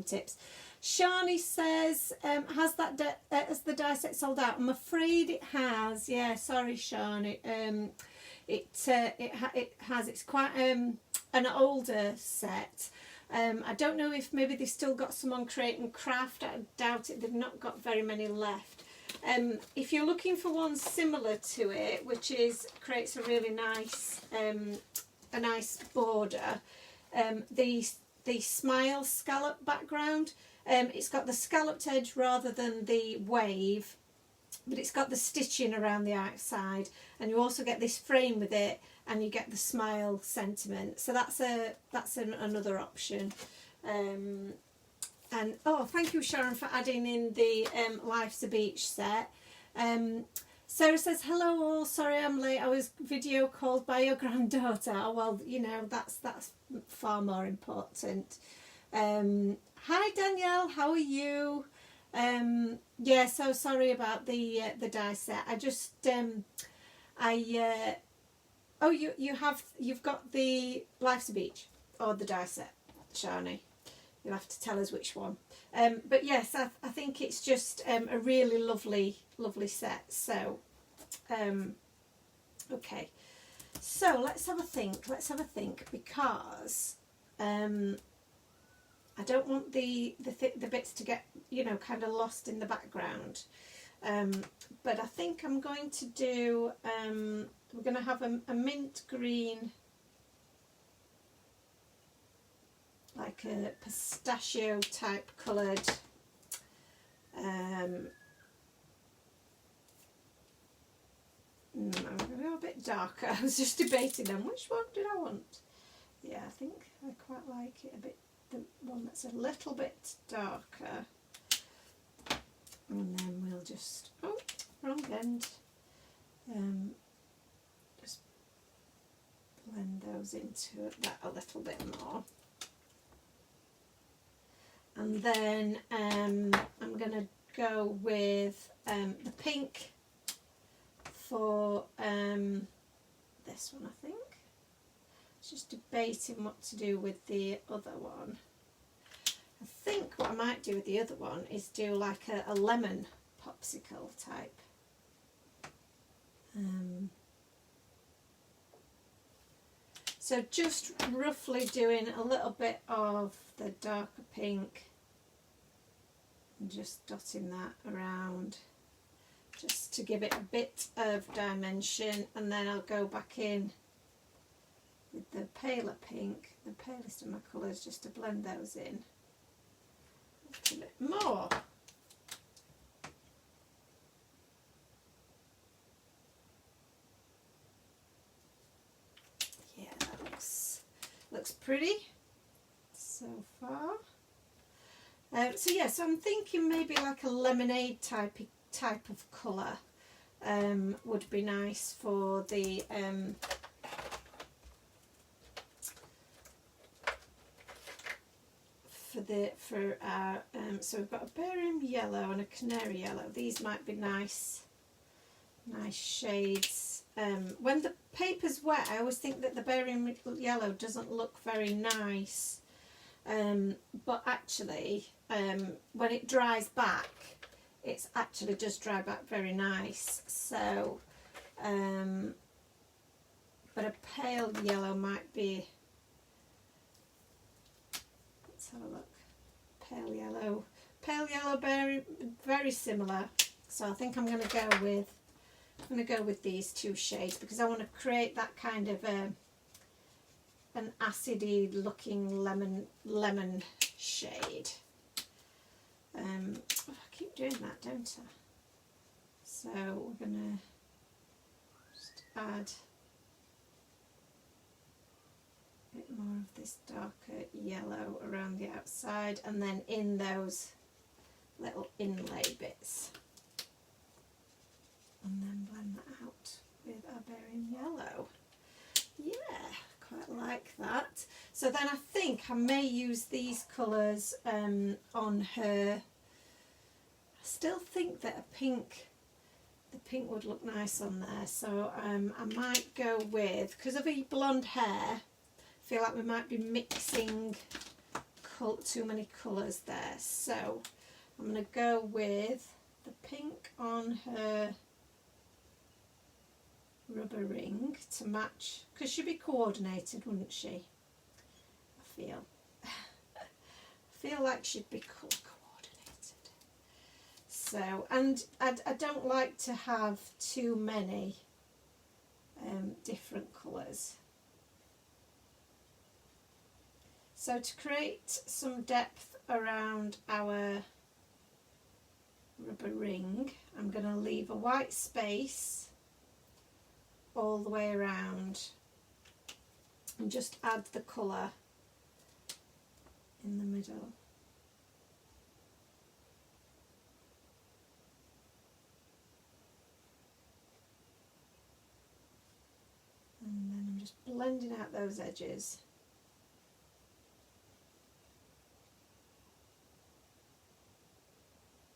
tips. Shani says, has the die set sold out? I'm afraid it has. Yeah, sorry, Shani. It has. It's quite an older set. I don't know if maybe they've still got some on Create and Craft. I doubt it. They've not got very many left. If you're looking for one similar to it, which creates a really nice a nice border, the Smile scallop background. It's got the scalloped edge rather than the wave, but it's got the stitching around the outside, and you also get this frame with it, and you get the smile sentiment. So that's another option. And oh, thank you, Sharon, for adding in the Life's a Beach set. Sarah says, hello all, sorry I'm late, I was video called by your granddaughter. Oh well, you know, that's far more important. Hi Danielle, how are you? Yeah, so sorry about the die set. I just oh, you've got the Life's a Beach or the die set, Shani. You'll have to tell us which one. But yes, I think it's just a really lovely set. So, okay. So let's have a think. Because I don't want the bits to get, you know, kind of lost in the background. But I think I'm going to do. We're going to have a mint green, like a pistachio type coloured I'm going to go a bit darker. I was just debating them. Which one did I want? Yeah, I think I quite like it a bit, the one that's a little bit darker. And then we'll just, oh, wrong end. Just blend those into that a little bit more. And then I'm going to go with the pink for this one, I think. Just debating what to do with the other one. I think what I might do with the other one is do like a lemon popsicle type. So just roughly doing a little bit of the darker pink and just dotting that around just to give it a bit of dimension, and then I'll go back in with the paler pink, the palest of my colours, just to blend those in a bit more. Yeah, that looks pretty so far. So yeah, so I'm thinking maybe like a lemonade type of colour would be nice for the for our so we've got a barium yellow and a canary yellow. These might be nice shades. When the paper's wet, I always think that the barium yellow doesn't look very nice, but actually when it dries back, it's actually does dry back very nice. So but a pale yellow might be, let's have a look. Pale yellow, very similar. So I think I'm going to go with these two shades, because I want to create that kind of an acidy looking lemon shade. I keep doing that, don't I? So we're going to just add a bit more of this darker yellow around the outside, and then in those little inlay bits, and then blend that out with our barium yellow. Yeah, quite like that. So then I think I may use these colours on her. I still think that the pink would look nice on there, so I might go with, because of her blonde hair, I feel like we might be mixing too many colours there. So I'm going to go with the pink on her rubber ring to match, because she'd be coordinated, wouldn't she? I feel like she'd be coordinated. So, and I don't like to have too many different colours. So to create some depth around our rubber ring, I'm going to leave a white space all the way around and just add the colour in the middle. And then I'm just blending out those edges.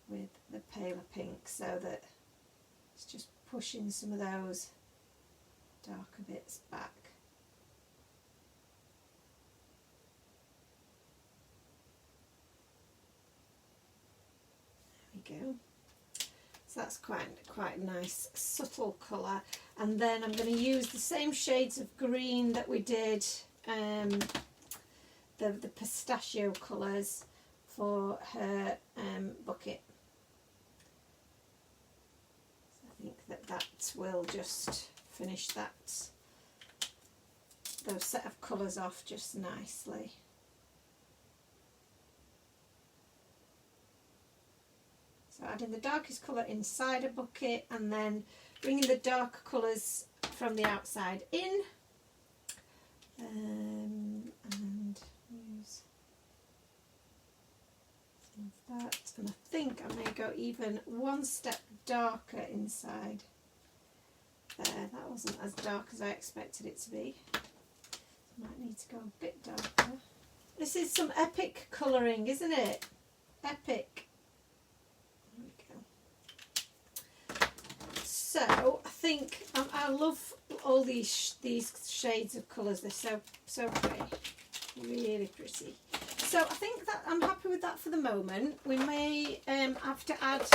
With the paler pink, so that it's just pushing some of those darker bits back. There we go. So that's quite a nice subtle colour. And then I'm going to use the same shades of green that we did, the pistachio colours, for her bucket. I think that will just finish those set of colours off just nicely. So adding the darkest colour inside a bucket, and then bringing the darker colours from the outside in, and use some of that. And I think I may go even one step darker inside there. That wasn't as dark as I expected it to be. Might need to go a bit darker. This is some epic colouring, isn't it? Epic. There we go. So I think I love all these shades of colours. They're so pretty, really pretty. So I think that I'm happy with that for the moment. We may have to add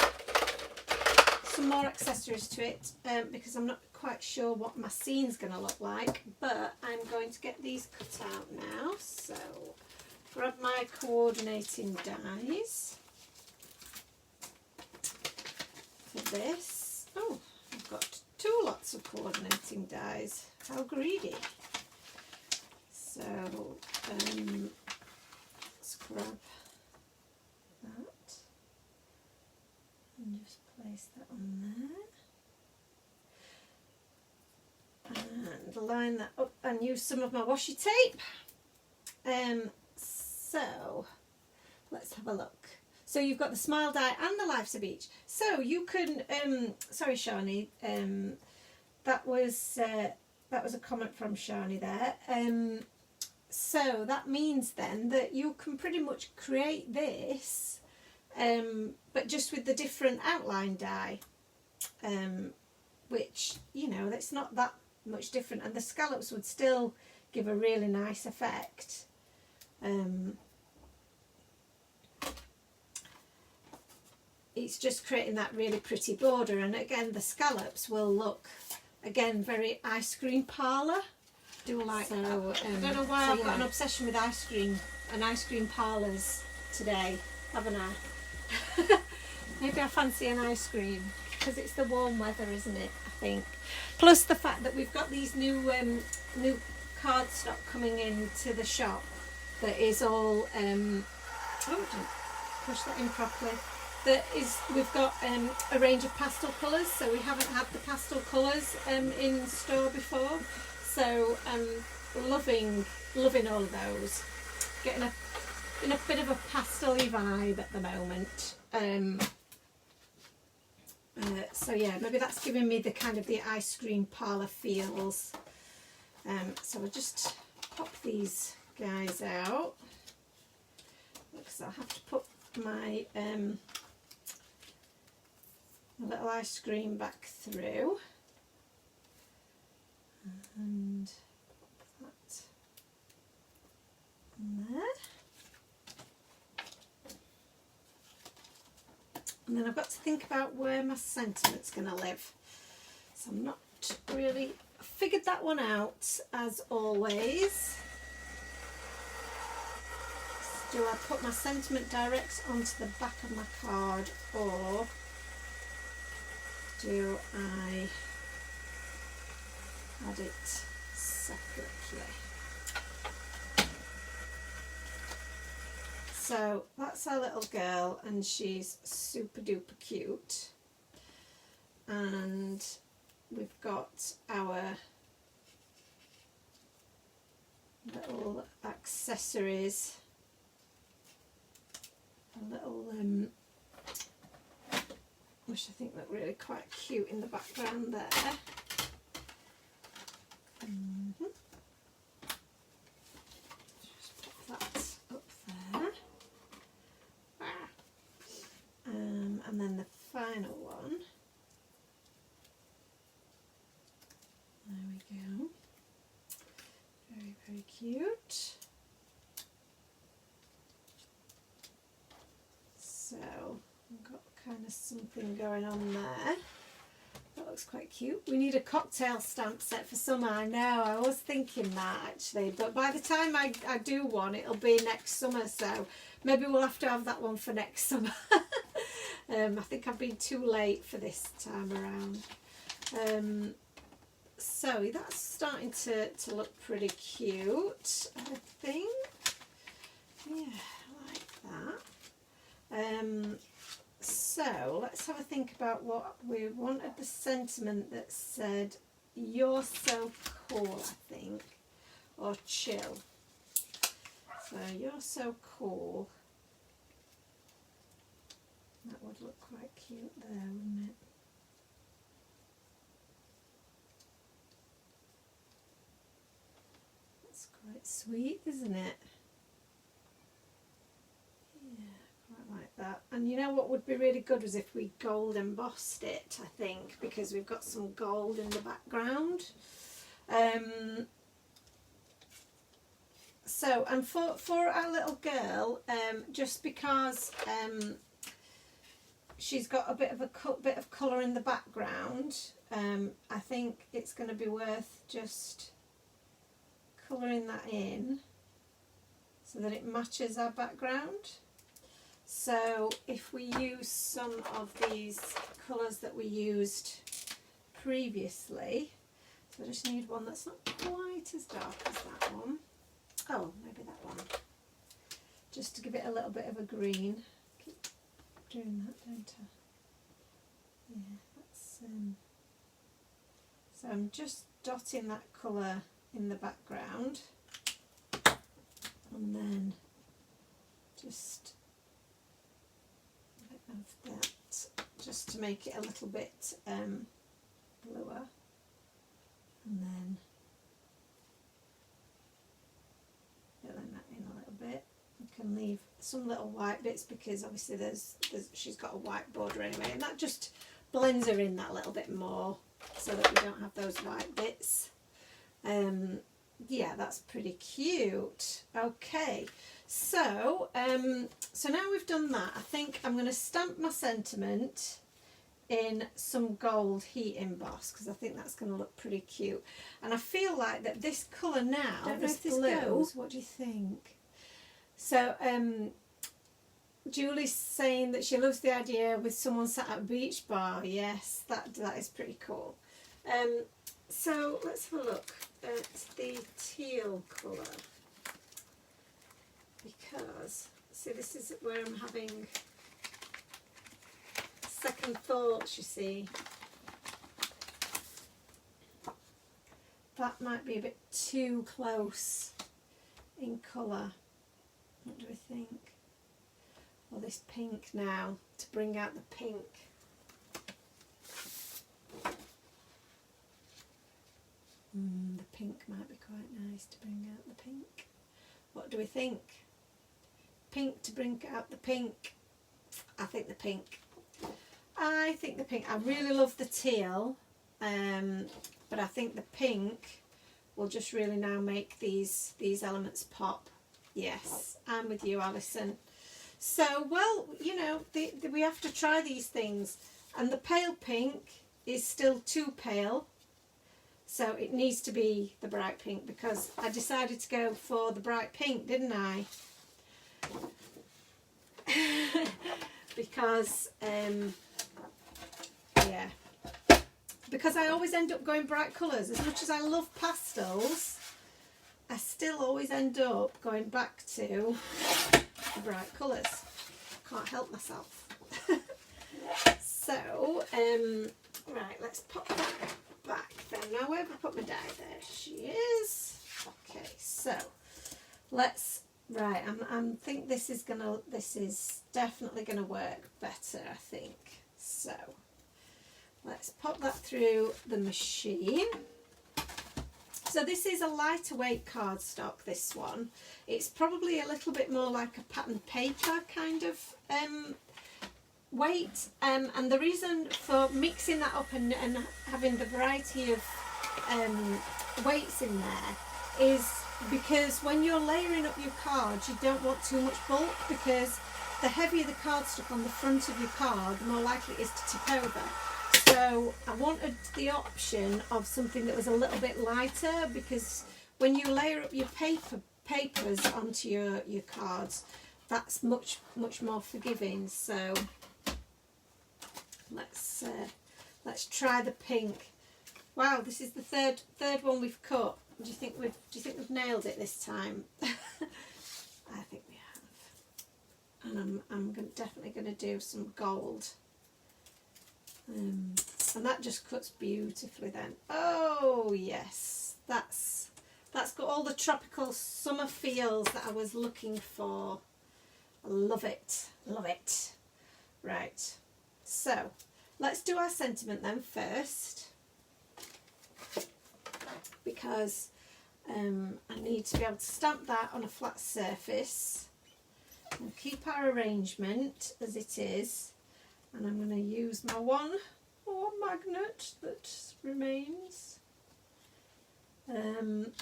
some more accessories to it because I'm not quite sure what my scene's going to look like, but I'm going to get these cut out now. So grab my coordinating dies for this, lots of coordinating dies. How greedy. So let's grab that and just place that on there. And line that up and use some of my washi tape. So let's have a look. So you've got the smile die and the Life's a Beach. So you can, sorry Shani, that was a comment from Shani there. So that means then that you can pretty much create this, but just with the different outline die, which, you know, that's not that much different, and the scallops would still give a really nice effect. It's just creating that really pretty border, and again the scallops will look again very ice cream parlour. Do like so, that. I don't know why I've got an obsession with ice cream and ice cream parlours today, haven't I? Maybe I fancy an ice cream because it's the warm weather, isn't it? I think. Plus the fact that we've got these new cardstock coming into the shop that is all oh, I didn't push that in properly. That is, we've got a range of pastel colours, so we haven't had the pastel colours in store before. So loving all of those. Getting in a bit of a pastel-y vibe at the moment. So yeah, maybe that's giving me the kind of the ice cream parlour feels. So I'll just pop these guys out because I'll have to put my little ice cream back through and pop that in there. And then I've got to think about where my sentiment's going to live. So I'm not really figured that one out as always. Do I put my sentiment direct onto the back of my card, or do I add it separately? So that's our little girl, and she's super duper cute. And we've got our little accessories, a little which I think look really quite cute in the background there. Just put that up there. And then the final one. There we go. Very, very cute. So I've got kind of something going on there. That looks quite cute. We need a cocktail stamp set for summer. I know, I was thinking that actually, but by the time I do one, it'll be next summer, so maybe we'll have to have that one for next summer. I think I've been too late for this time around. So that's starting to look pretty cute, I think. Yeah, I like that. So let's have a think about what we wanted. The sentiment that said "You're so cool," I think, or chill. So "You're so cool." That would look quite cute there, wouldn't it? That's quite sweet, isn't it? Like that. And you know what would be really good was if we gold embossed it, I think, because we've got some gold in the background. So, and for our little girl, just because she's got a bit of colour in the background, I think it's going to be worth just colouring that in so that it matches our background. So if we use some of these colours that we used previously. So I just need one that's not quite as dark as that one. Oh, maybe that one. Just to give it a little bit of a green. Keep doing that, don't I? Yeah, that's so I'm just dotting that colour in the background, and then just a bit of that just to make it a little bit bluer, and then filling that in a little bit. I can leave some little white bits because obviously she's got a white border anyway, and that just blends her in that little bit more so that we don't have those white bits. Yeah, that's pretty cute. Okay, so so now we've done that, I think I'm going to stamp my sentiment in some gold heat emboss because I think that's going to look pretty cute. And I feel like that this colour now, don't know this if this blue, goes. what do you think? So Julie's saying that she loves the idea with someone sat at a beach bar. Yes, that is pretty cool. So let's have a look at the teal colour, because see, this is where I'm having second thoughts, you see. That might be a bit too close in colour. What do we think? Or this pink now, to bring out the pink. The pink might be quite nice to bring out the pink. What do we think? Pink to bring out the pink. I think the pink. I think the pink. I really love the teal, but I think the pink will just really now make these elements pop. Yes, I'm with you, Alison. So, well, you know, we have to try these things, and the pale pink is still too pale. So it needs to be the bright pink, because I decided to go for the bright pink, didn't I? Because, yeah. Because I always end up going bright colours. As much as I love pastels, I still always end up going back to the bright colours. Can't help myself. So, right, let's pop that back then. Now, where have I put my die? There she is. Okay, so let's, right, I think this is definitely gonna work better, I think. So let's pop that through the machine. So this is a lighter weight cardstock, this one. It's probably a little bit more like a pattern paper kind of weight, and the reason for mixing that up and having the variety of weights in there is because when you're layering up your cards, you don't want too much bulk, because the heavier the cardstock on the front of your card, the more likely it is to tip over. So I wanted the option of something that was a little bit lighter, because when you layer up your papers onto your cards, that's much more forgiving. So let's try the pink. Wow, this is the third one we've cut. Do you think we've nailed it this time? I think we have. And I'm definitely going to do some gold. And that just cuts beautifully then. Oh yes, that's got all the tropical summer feels that I was looking for. I love it, love it. Right, so let's do our sentiment then first, because I need to be able to stamp that on a flat surface and keep our arrangement as it is. And I'm going to use my one magnet that remains, and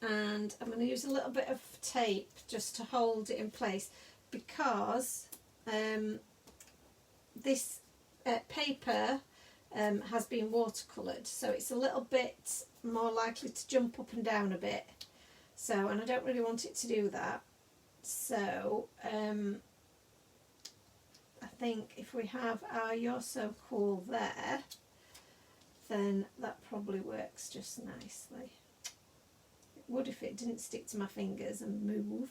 I'm going to use a little bit of tape just to hold it in place, because this paper has been watercoloured, so it's a little bit more likely to jump up and down a bit, so, and I don't really want it to do that. So I think if we have our You're So Cool there, then that probably works just nicely. It would if it didn't stick to my fingers and move.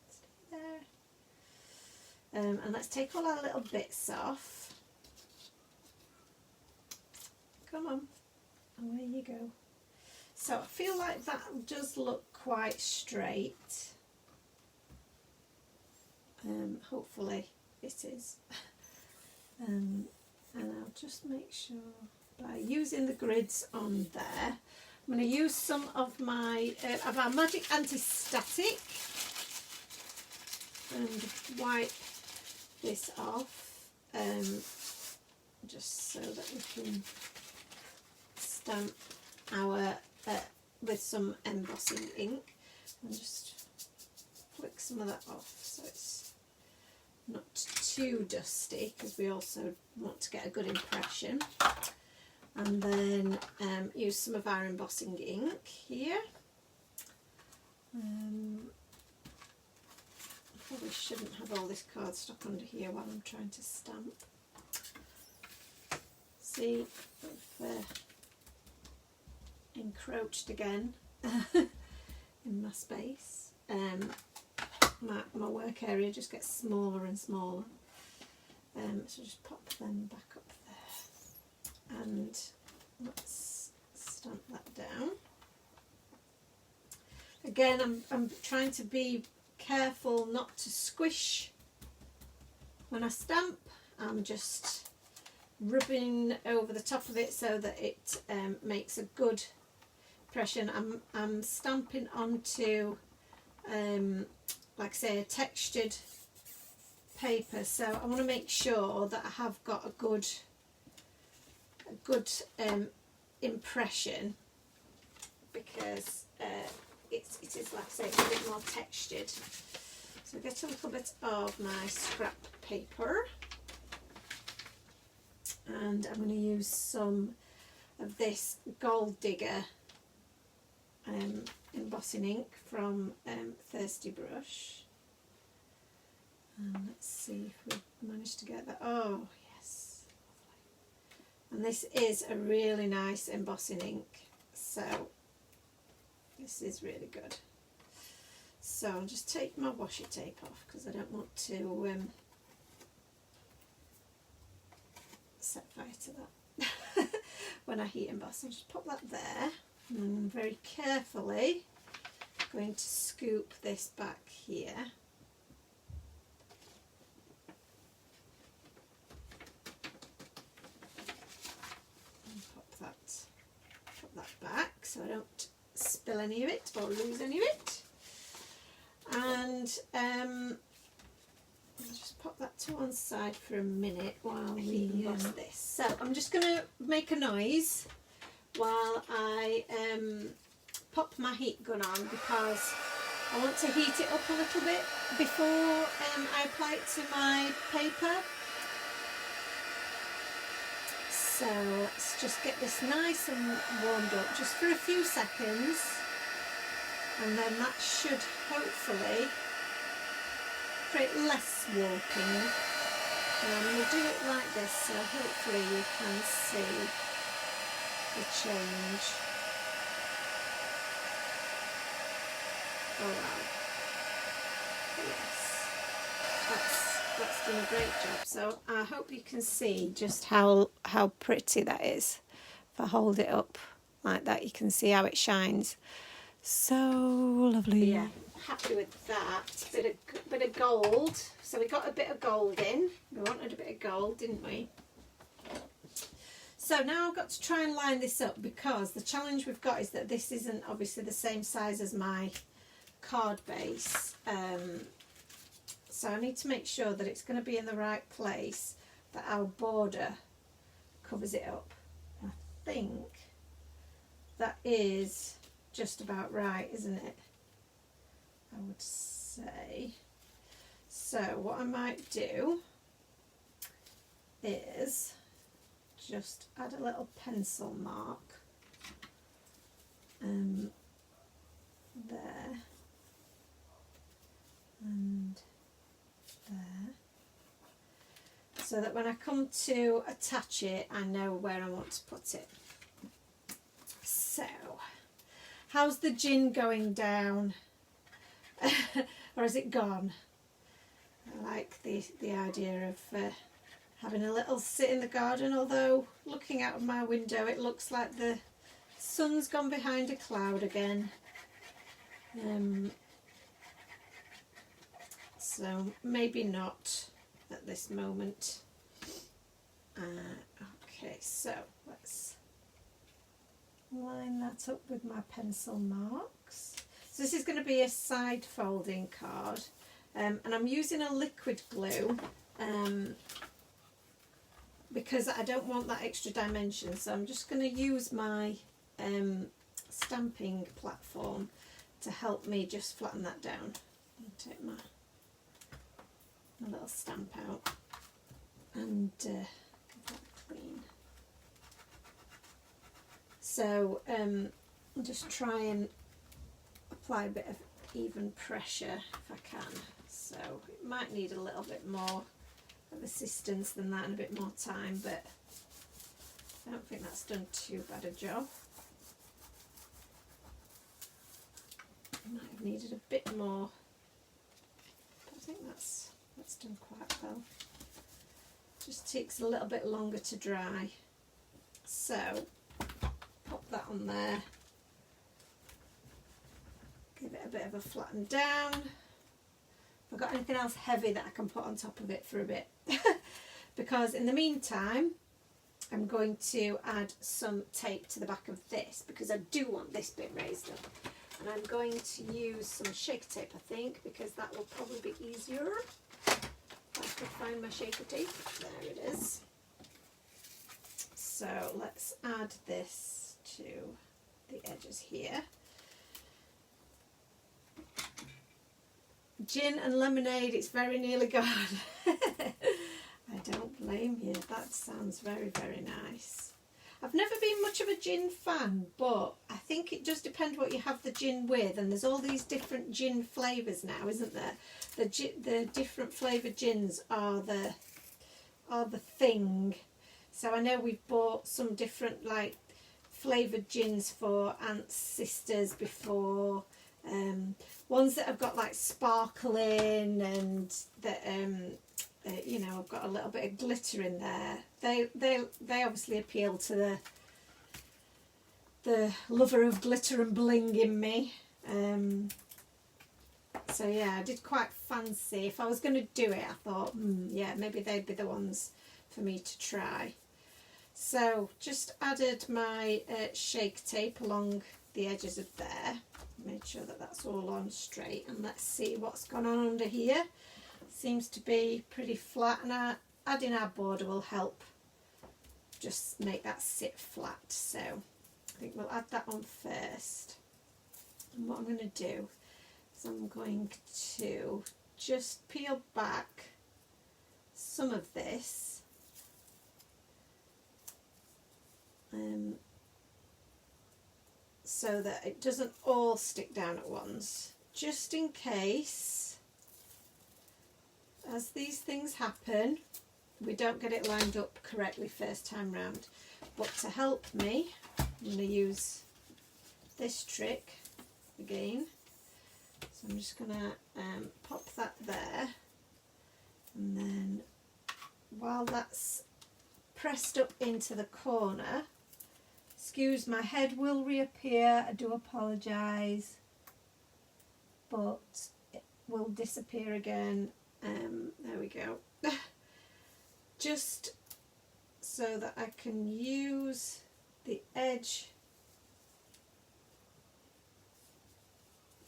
Stay there. And let's take all our little bits off. Come on, away you go. So I feel like that does look quite straight. Hopefully it is. And I'll just make sure by using the grids on there. I'm going to use some of my of our Magic Anti-Static and wipe this off, just so that we can stamp our with some embossing ink, and just flick some of that off so it's not too dusty, because we also want to get a good impression. And then use some of our embossing ink here. Probably shouldn't have all this cardstock under here while I'm trying to stamp. See, I've encroached again in my space. My work area just gets smaller and smaller. So just pop them back up there. And let's stamp that down. Again, I'm trying to be careful not to squish when I stamp. I'm just rubbing over the top of it so that it makes a good impression. I'm stamping onto, like I say, a textured paper, so I want to make sure that I have got a good impression, because it is, like I say, it's a bit more textured. So get a little bit of my scrap paper, and I'm going to use some of this Gold Digger embossing ink from Thirsty Brush. And let's see if we managed to get that. Oh yes, lovely. And this is a really nice embossing ink, so this is really good. So I'll just take my washi tape off because I don't want to set fire to that when I heat emboss. I'll just pop that there, and I'm very carefully going to scoop this back here. Put that back so I don't spill any of it or lose any of it. And I'll just pop that to one side for a minute while we emboss this. So I'm just going to make a noise while I pop my heat gun on, because I want to heat it up a little bit before I apply it to my paper. So let's just get this nice and warmed up just for a few seconds, and then that should hopefully create less warping. We'll do it like this, so hopefully you can see the change. Oh wow, yes, that's done a great job. So I hope you can see just how pretty that is. If I hold it up like that, you can see how it shines. So lovely. Yeah, happy with that. Bit of gold. So we got a bit of gold in. We wanted a bit of gold, didn't we? So now I've got to try and line this up, because the challenge we've got is that this isn't obviously the same size as my card base. So I need to make sure that it's going to be in the right place, that our border covers it up. I think that is just about right, isn't it? I would say. So what I might do is just add a little pencil mark there and there, so that when I come to attach it, I know where I want to put it. How's the gin going down? Or has it gone? I like the idea of having a little sit in the garden, although looking out of my window it looks like the sun's gone behind a cloud again. So maybe not at this moment. Okay, so let's line that up with my pencil marks. So this is going to be a side folding card, and I'm using a liquid glue because I don't want that extra dimension, so I'm just going to use my stamping platform to help me just flatten that down. I'll take my little stamp out and give that clean. So I'll just try and apply a bit of even pressure if I can. So it might need a little bit more of assistance than that and a bit more time, but I don't think that's done too bad a job. Might have needed a bit more, but I think that's done quite well. Just takes a little bit longer to dry. So pop that on there. Give it a bit of a flatten down. Have I got anything else heavy that I can put on top of it for a bit? Because in the meantime, I'm going to add some tape to the back of this because I do want this bit raised up. And I'm going to use some shaker tape, I think, because that will probably be easier. If I can find my shaker tape. There it is. So let's add this to the edges here. Gin and lemonade, it's very nearly gone. I don't blame you. That sounds very, very nice. I've never been much of a gin fan, but I think it does depend what you have the gin with, and there's all these different gin flavours now, isn't there? The different flavoured gins are the thing. So I know we've bought some different like flavoured gins for aunts, sisters before. Ones that have got like sparkling and that you know, I've got a little bit of glitter in there. They obviously appeal to the lover of glitter and bling in me. So yeah, I did quite fancy. If I was going to do it, I thought, yeah, maybe they'd be the ones for me to try. So just added my shake tape along the edges of there. Made sure that that's all on straight, and let's see what's gone on under here. Seems to be pretty flat, and adding our border will help just make that sit flat. So I think we'll add that on first. And what I'm going to do is I'm going to just peel back some of this so that it doesn't all stick down at once, just in case, as these things happen, we don't get it lined up correctly first time round. But to help me, I'm going to use this trick again. So I'm just going to pop that there, and then while that's pressed up into the corner, excuse, my head will reappear, I do apologise, but it will disappear again. There we go. Just so that I can use the edge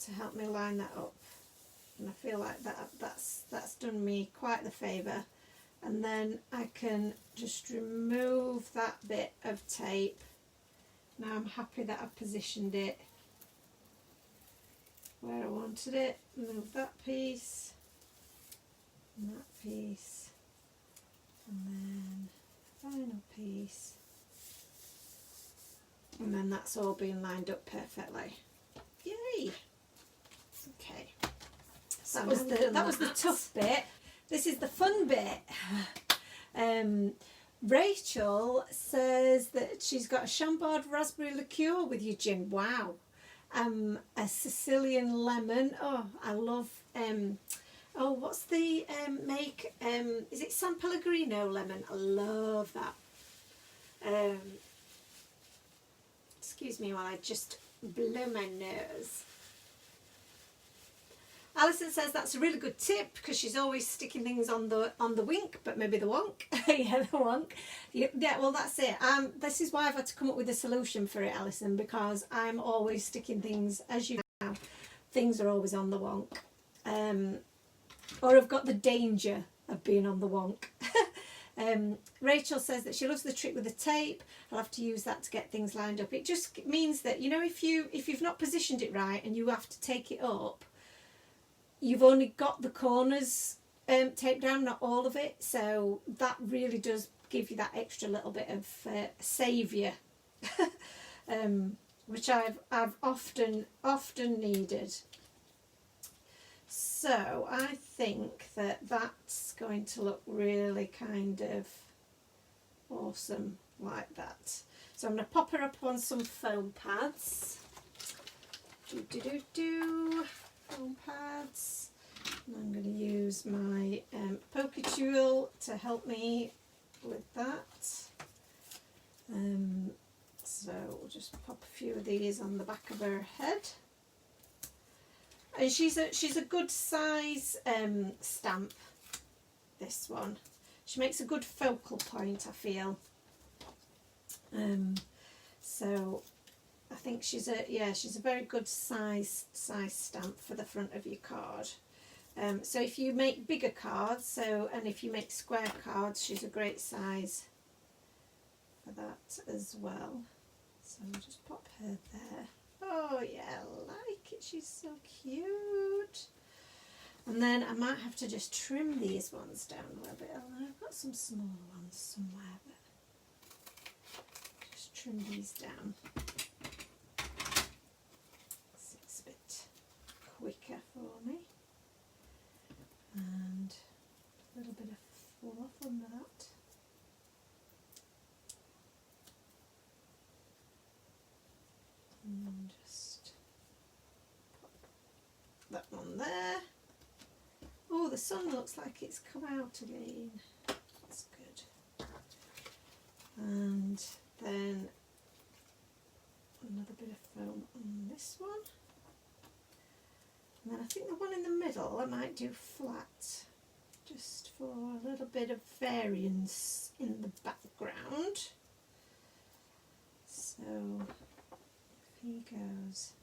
to help me line that up, and I feel like that's done me quite the favour. And then I can just remove that bit of tape. Now I'm happy that I've positioned it where I wanted it. Move that piece and that piece, and then final piece, and then that's all being lined up perfectly. Yay! Okay, so that was the tough bit. This is the fun bit. Rachel says that she's got a Chambord raspberry liqueur with your gin. Wow. a Sicilian lemon. Oh, I love, oh, what's the make? Is it San Pellegrino lemon? I love that. Excuse me while I just blow my nose. Alison says that's a really good tip because she's always sticking things on the wink, but maybe the wonk. Yeah, the wonk. Yeah, well, that's it. This is why I've had to come up with a solution for it, Alison, because I'm always sticking things, as you know, things are always on the wonk. Or I've got the danger of being on the wonk. Rachel says that she loves the trick with the tape. I'll have to use that to get things lined up. It just means that, you know, if you've not positioned it right and you have to take it up, you've only got the corners taped down, not all of it. So that really does give you that extra little bit of saviour, which I've often needed. So I think that that's going to look really kind of awesome like that. So I'm going to pop her up on some foam pads. Foam pads. And I'm going to use my poker tool to help me with that. So we'll just pop a few of these on the back of her head. And she's a good size stamp, this one. She makes a good focal point, I feel. So I think she's a very good size stamp for the front of your card. So if you make bigger cards, and if you make square cards, she's a great size for that as well. So we'll just pop her there. Oh yeah, I like it. She's so cute. And then I might have to just trim these ones down a little bit. I've got some smaller ones somewhere, but just trim these down. So it's a bit quicker for me. And a little bit of fluff under that. And then just pop that one there. Oh, the sun looks like it's come out again. That's good. And then another bit of foam on this one. And then I think the one in the middle I might do flat, just for a little bit of variance in the background. So he goes,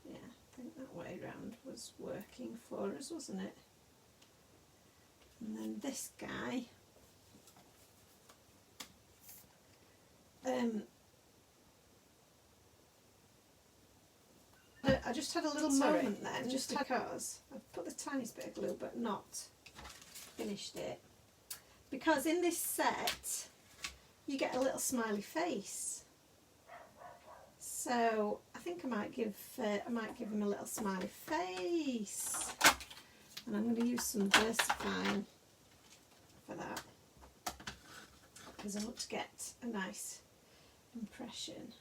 yeah, I think that way round was working for us, wasn't it? And then this guy, I just had a little moment then, just because I put the tiniest bit of glue but not finished it, because in this set you get a little smiley face. So I think I might give him a little smiley face, and I'm going to use some VersaFine for that because I want to get a nice impression.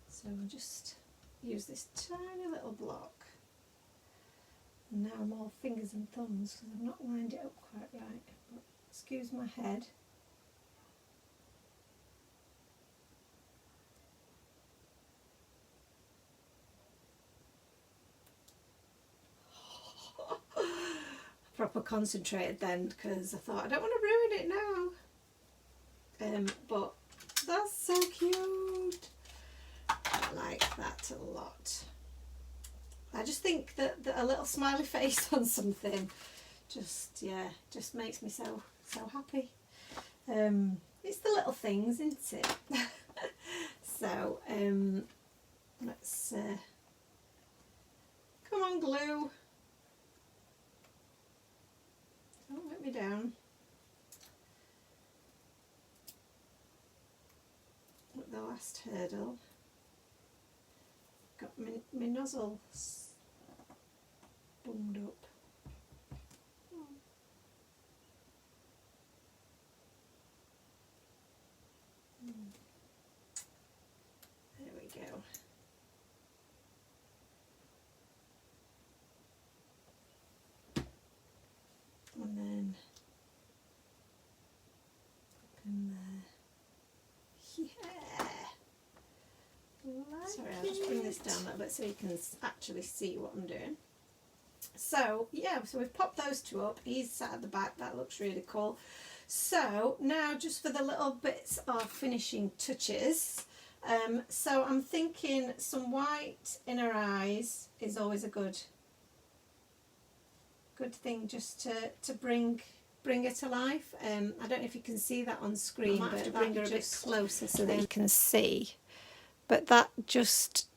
So we'll just use this tiny little block. And now I'm all fingers and thumbs because I've not lined it up quite right. But excuse my head. Proper concentrated then, because I thought I don't want to ruin it now. But that's so cute. I like that a lot. I just think that a little smiley face on something just makes me so happy. It's the little things, isn't it? So let's come on, glue. Don't let me down. With the last hurdle, got my nozzle bunged up. There we go. this down a little bit so you can actually see what I'm doing. So yeah, so we've popped those two up. He's sat at the back. That looks really cool. So now just for the little bits of finishing touches, so I'm thinking some white in her eyes is always a good thing, just to bring her to life. I don't know if you can see that on screen, but I have to bring her a bit closer so that you can see. But that just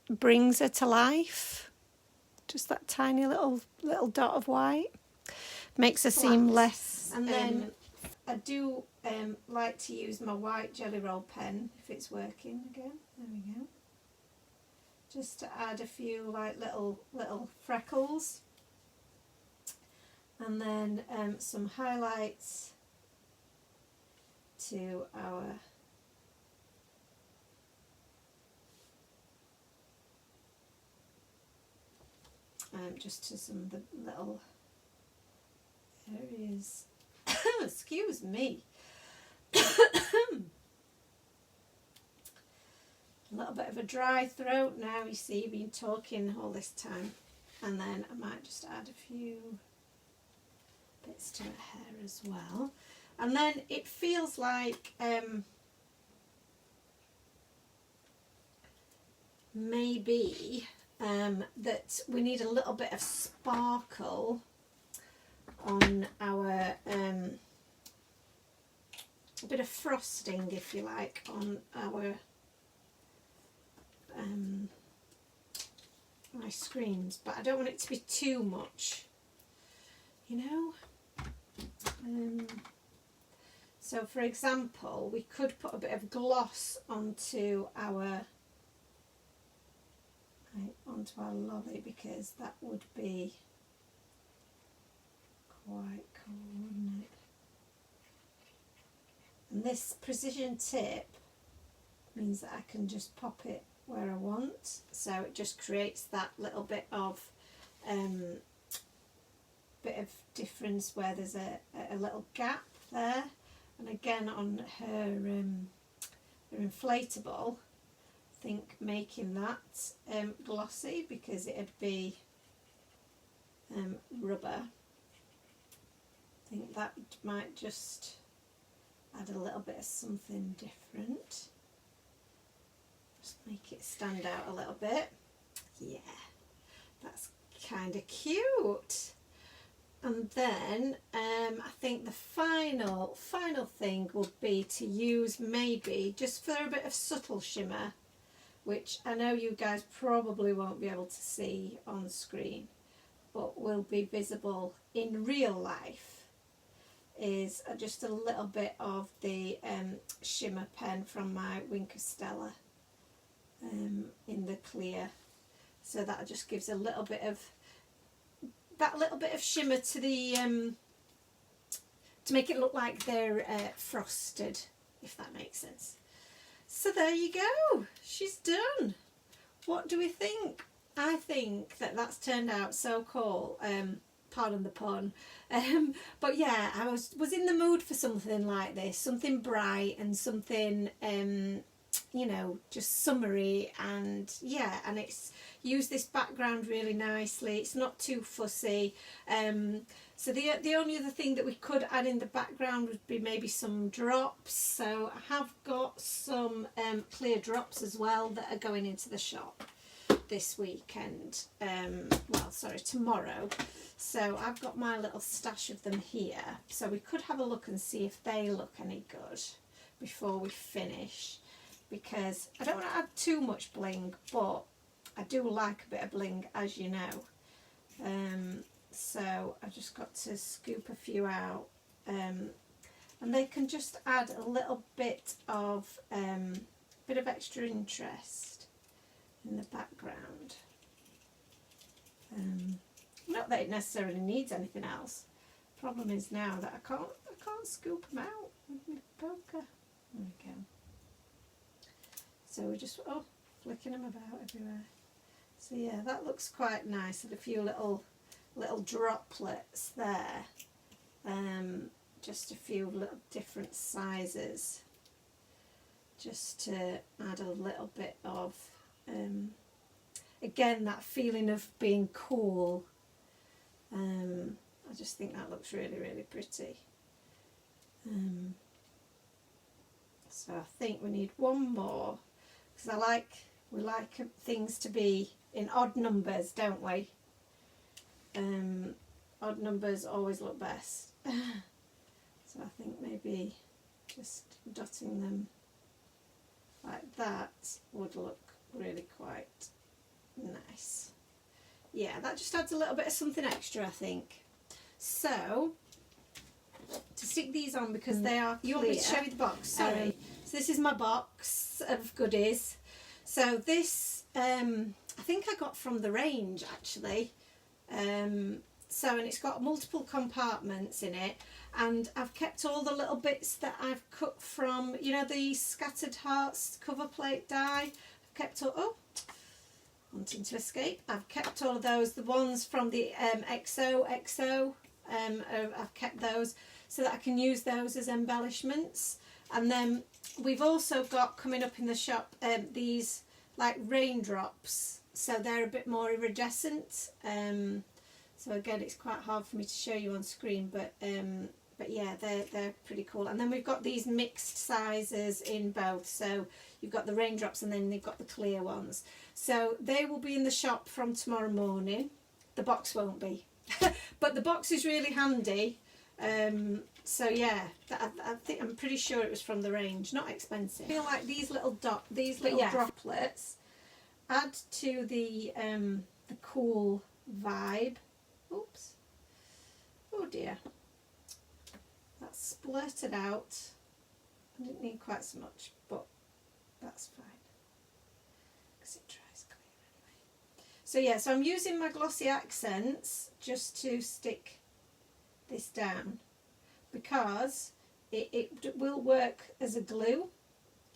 brings her to life. Just that tiny little dot of white makes her seem less. And then I do like to use my white Jelly Roll pen if it's working again. There we go. Just to add a few like little freckles, and then some highlights to our just to some of the little areas. Excuse me. A little bit of a dry throat now, you see, been talking all this time. And then I might just add a few bits to her hair as well. And then it feels like maybe that we need a little bit of sparkle on our a bit of frosting, if you like, on our ice creams, but I don't want it to be too much, you know. So for example, we could put a bit of gloss onto our lolly, because that would be quite cool, wouldn't it? And this precision tip means that I can just pop it where I want, so it just creates that little bit of difference where there's a little gap there. And again, on her inflatable, I think making that glossy, because it'd be rubber, I think that might just add a little bit of something different. Just make it stand out a little bit. Yeah, that's kind of cute. And then I think the final thing would be to use maybe just for a bit of subtle shimmer, which I know you guys probably won't be able to see on screen, but will be visible in real life, is just a little bit of the shimmer pen from my Wink of Stella in the clear. So that just gives a little bit of shimmer to the to make it look like they're frosted, if that makes sense. So there you go, she's done. What do we think? I think that that's turned out so cool. Pardon the pun. But yeah, I was in the mood for something like this, something bright and something you know, just summery, and yeah, and it's used this background really nicely. It's not too fussy. So the only other thing that we could add in the background would be maybe some drops. So I have got some clear drops as well that are going into the shop this weekend. Well, sorry, tomorrow. So I've got my little stash of them here. So we could have a look and see if they look any good before we finish, because I don't want to add too much bling, but I do like a bit of bling, as you know. So I just got to scoop a few out, and they can just add a little bit of extra interest in the background. Not that it necessarily needs anything else. Problem is now that I can't scoop them out with my poker. There we go. So we're just flicking them about everywhere. So yeah, that looks quite nice, and a few little droplets there. Just a few little different sizes, just to add a little bit of again, that feeling of being cool. I just think that looks really, really pretty. So I think we need one more, because we like things to be in odd numbers, don't we? Odd numbers always look best. So I think maybe just dotting them like that would look really quite nice. Yeah, that just adds a little bit of something extra, I think. So to stick these on, because they are clear. You want me to show you the box? Sorry. So this is my box of goodies. So this I think I got from the range, actually. So, and it's got multiple compartments in it, and I've kept all the little bits that I've cut from, you know, the Scattered Hearts cover plate die. I've kept all, wanting to escape, I've kept all of those. The ones from the XOXO, I've kept those so that I can use those as embellishments. And then we've also got coming up in the shop these like raindrops, so they're a bit more iridescent. So again, it's quite hard for me to show you on screen, but yeah, they're pretty cool. And then we've got these mixed sizes in both. So you've got the raindrops, and then they've got the clear ones. So they will be in the shop from tomorrow morning. The box won't be, but the box is really handy. So yeah, I think, I'm pretty sure it was from the range. Not expensive. I feel like these little droplets add to the cool vibe. Oops. Oh dear. That splurted out. I didn't need quite so much, but that's fine, because it dries clear anyway. So yeah, so I'm using my glossy accents just to stick this down, because it will work as a glue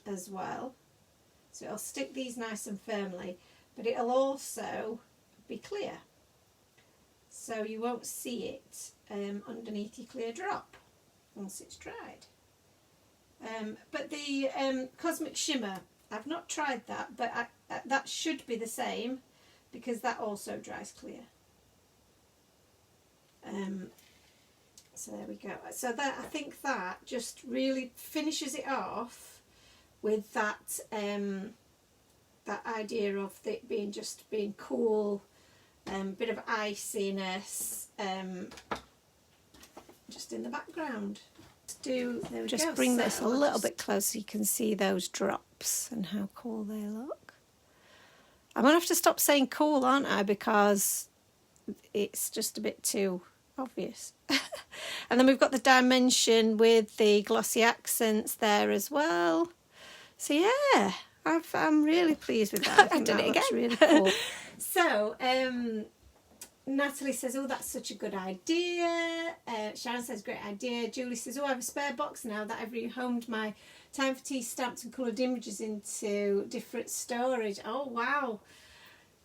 as well. So it'll stick these nice and firmly, but it'll also be clear. So you won't see it underneath your clear drop once it's dried. But the Cosmic Shimmer, I've not tried that, but that should be the same, because that also dries clear. So there we go. So that, I think that just really finishes it off with that that idea of it being just being cool. Bit of iciness just in the background. Just bring this a little bit closer so you can see those drops and how cool they look. I'm going to have to stop saying cool, aren't I, because it's just a bit too obvious. And then we've got the dimension with the glossy accents there as well. So yeah, I'm really pleased with that. I think that looks really cool. So, Natalie says, oh, that's such a good idea. Sharon says, great idea. Julie says, oh, I have a spare box now that I've rehomed my Time for Tea stamped and coloured images into different storage. Oh, wow.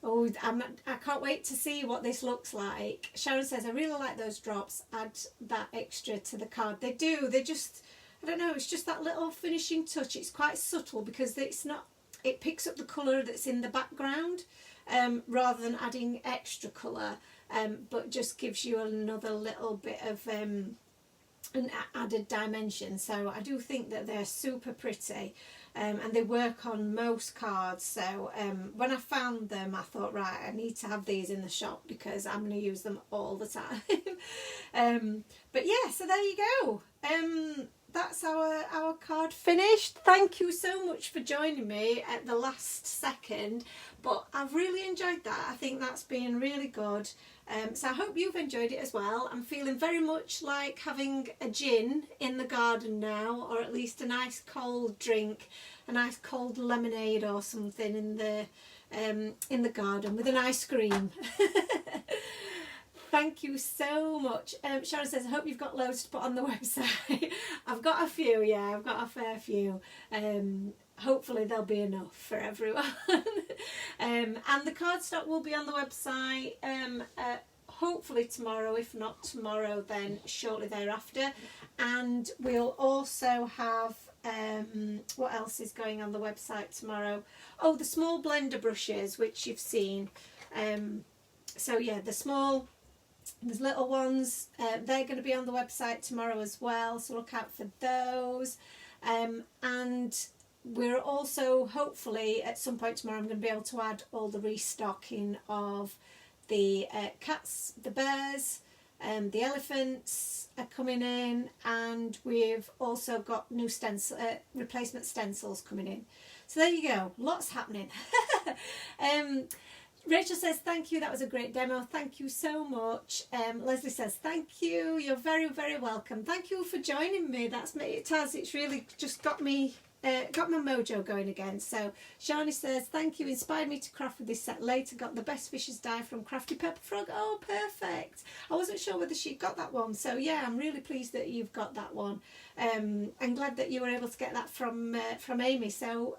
Oh, I can't wait to see what this looks like. Sharon says, I really like those drops. Add that extra to the card. They do. They just, I don't know, it's just that little finishing touch. It's quite subtle, because it's not, it picks up the colour that's in the background. Rather than adding extra colour, but just gives you another little bit of an added dimension. So I do think that they're super pretty, and they work on most cards. So when I found them, I thought, right, I need to have these in the shop, because I'm going to use them all the time. But yeah, so there you go. That's our card finished. Thank you so much for joining me at the last second, but I've really enjoyed that. I think that's been really good. So I hope you've enjoyed it as well. I'm feeling very much like having a gin in the garden now, or at least a nice cold drink, a nice cold lemonade or something in the garden with an ice cream. Thank you so much. Sharon says, I hope you've got loads to put on the website. I've got a few, yeah, I've got a fair few. Hopefully there'll be enough for everyone. And the cardstock will be on the website hopefully tomorrow. If not tomorrow, then shortly thereafter. And we'll also have what else is going on the website tomorrow? Oh, the small blender brushes, which you've seen. So yeah, there's little ones. They're going to be on the website tomorrow as well, so look out for those. And we're also, hopefully, at some point tomorrow, I'm going to be able to add all the restocking of the cats, the bears, the elephants are coming in, and we've also got new replacement stencils coming in. So there you go, lots happening. Rachel says, thank you, that was a great demo, thank you so much. Leslie says, thank you, you're very, very welcome. Thank you for joining me, it's really just got me, got my mojo going again. So Shani says, thank you, inspired me to craft with this set later, got the best fishes die from Crafty Purple Frog. Oh, perfect. I wasn't sure whether she got that one, so yeah, I'm really pleased that you've got that one. I'm glad that you were able to get that from Amy. So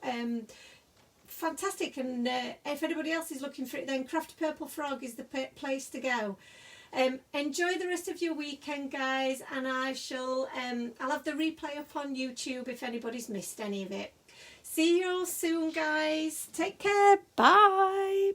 fantastic. And if anybody else is looking for it, then Crafty Purple Frog is the place to go. Enjoy the rest of your weekend, guys, and I shall I'll have the replay up on YouTube if anybody's missed any of it. See you all soon, guys. Take care. Bye.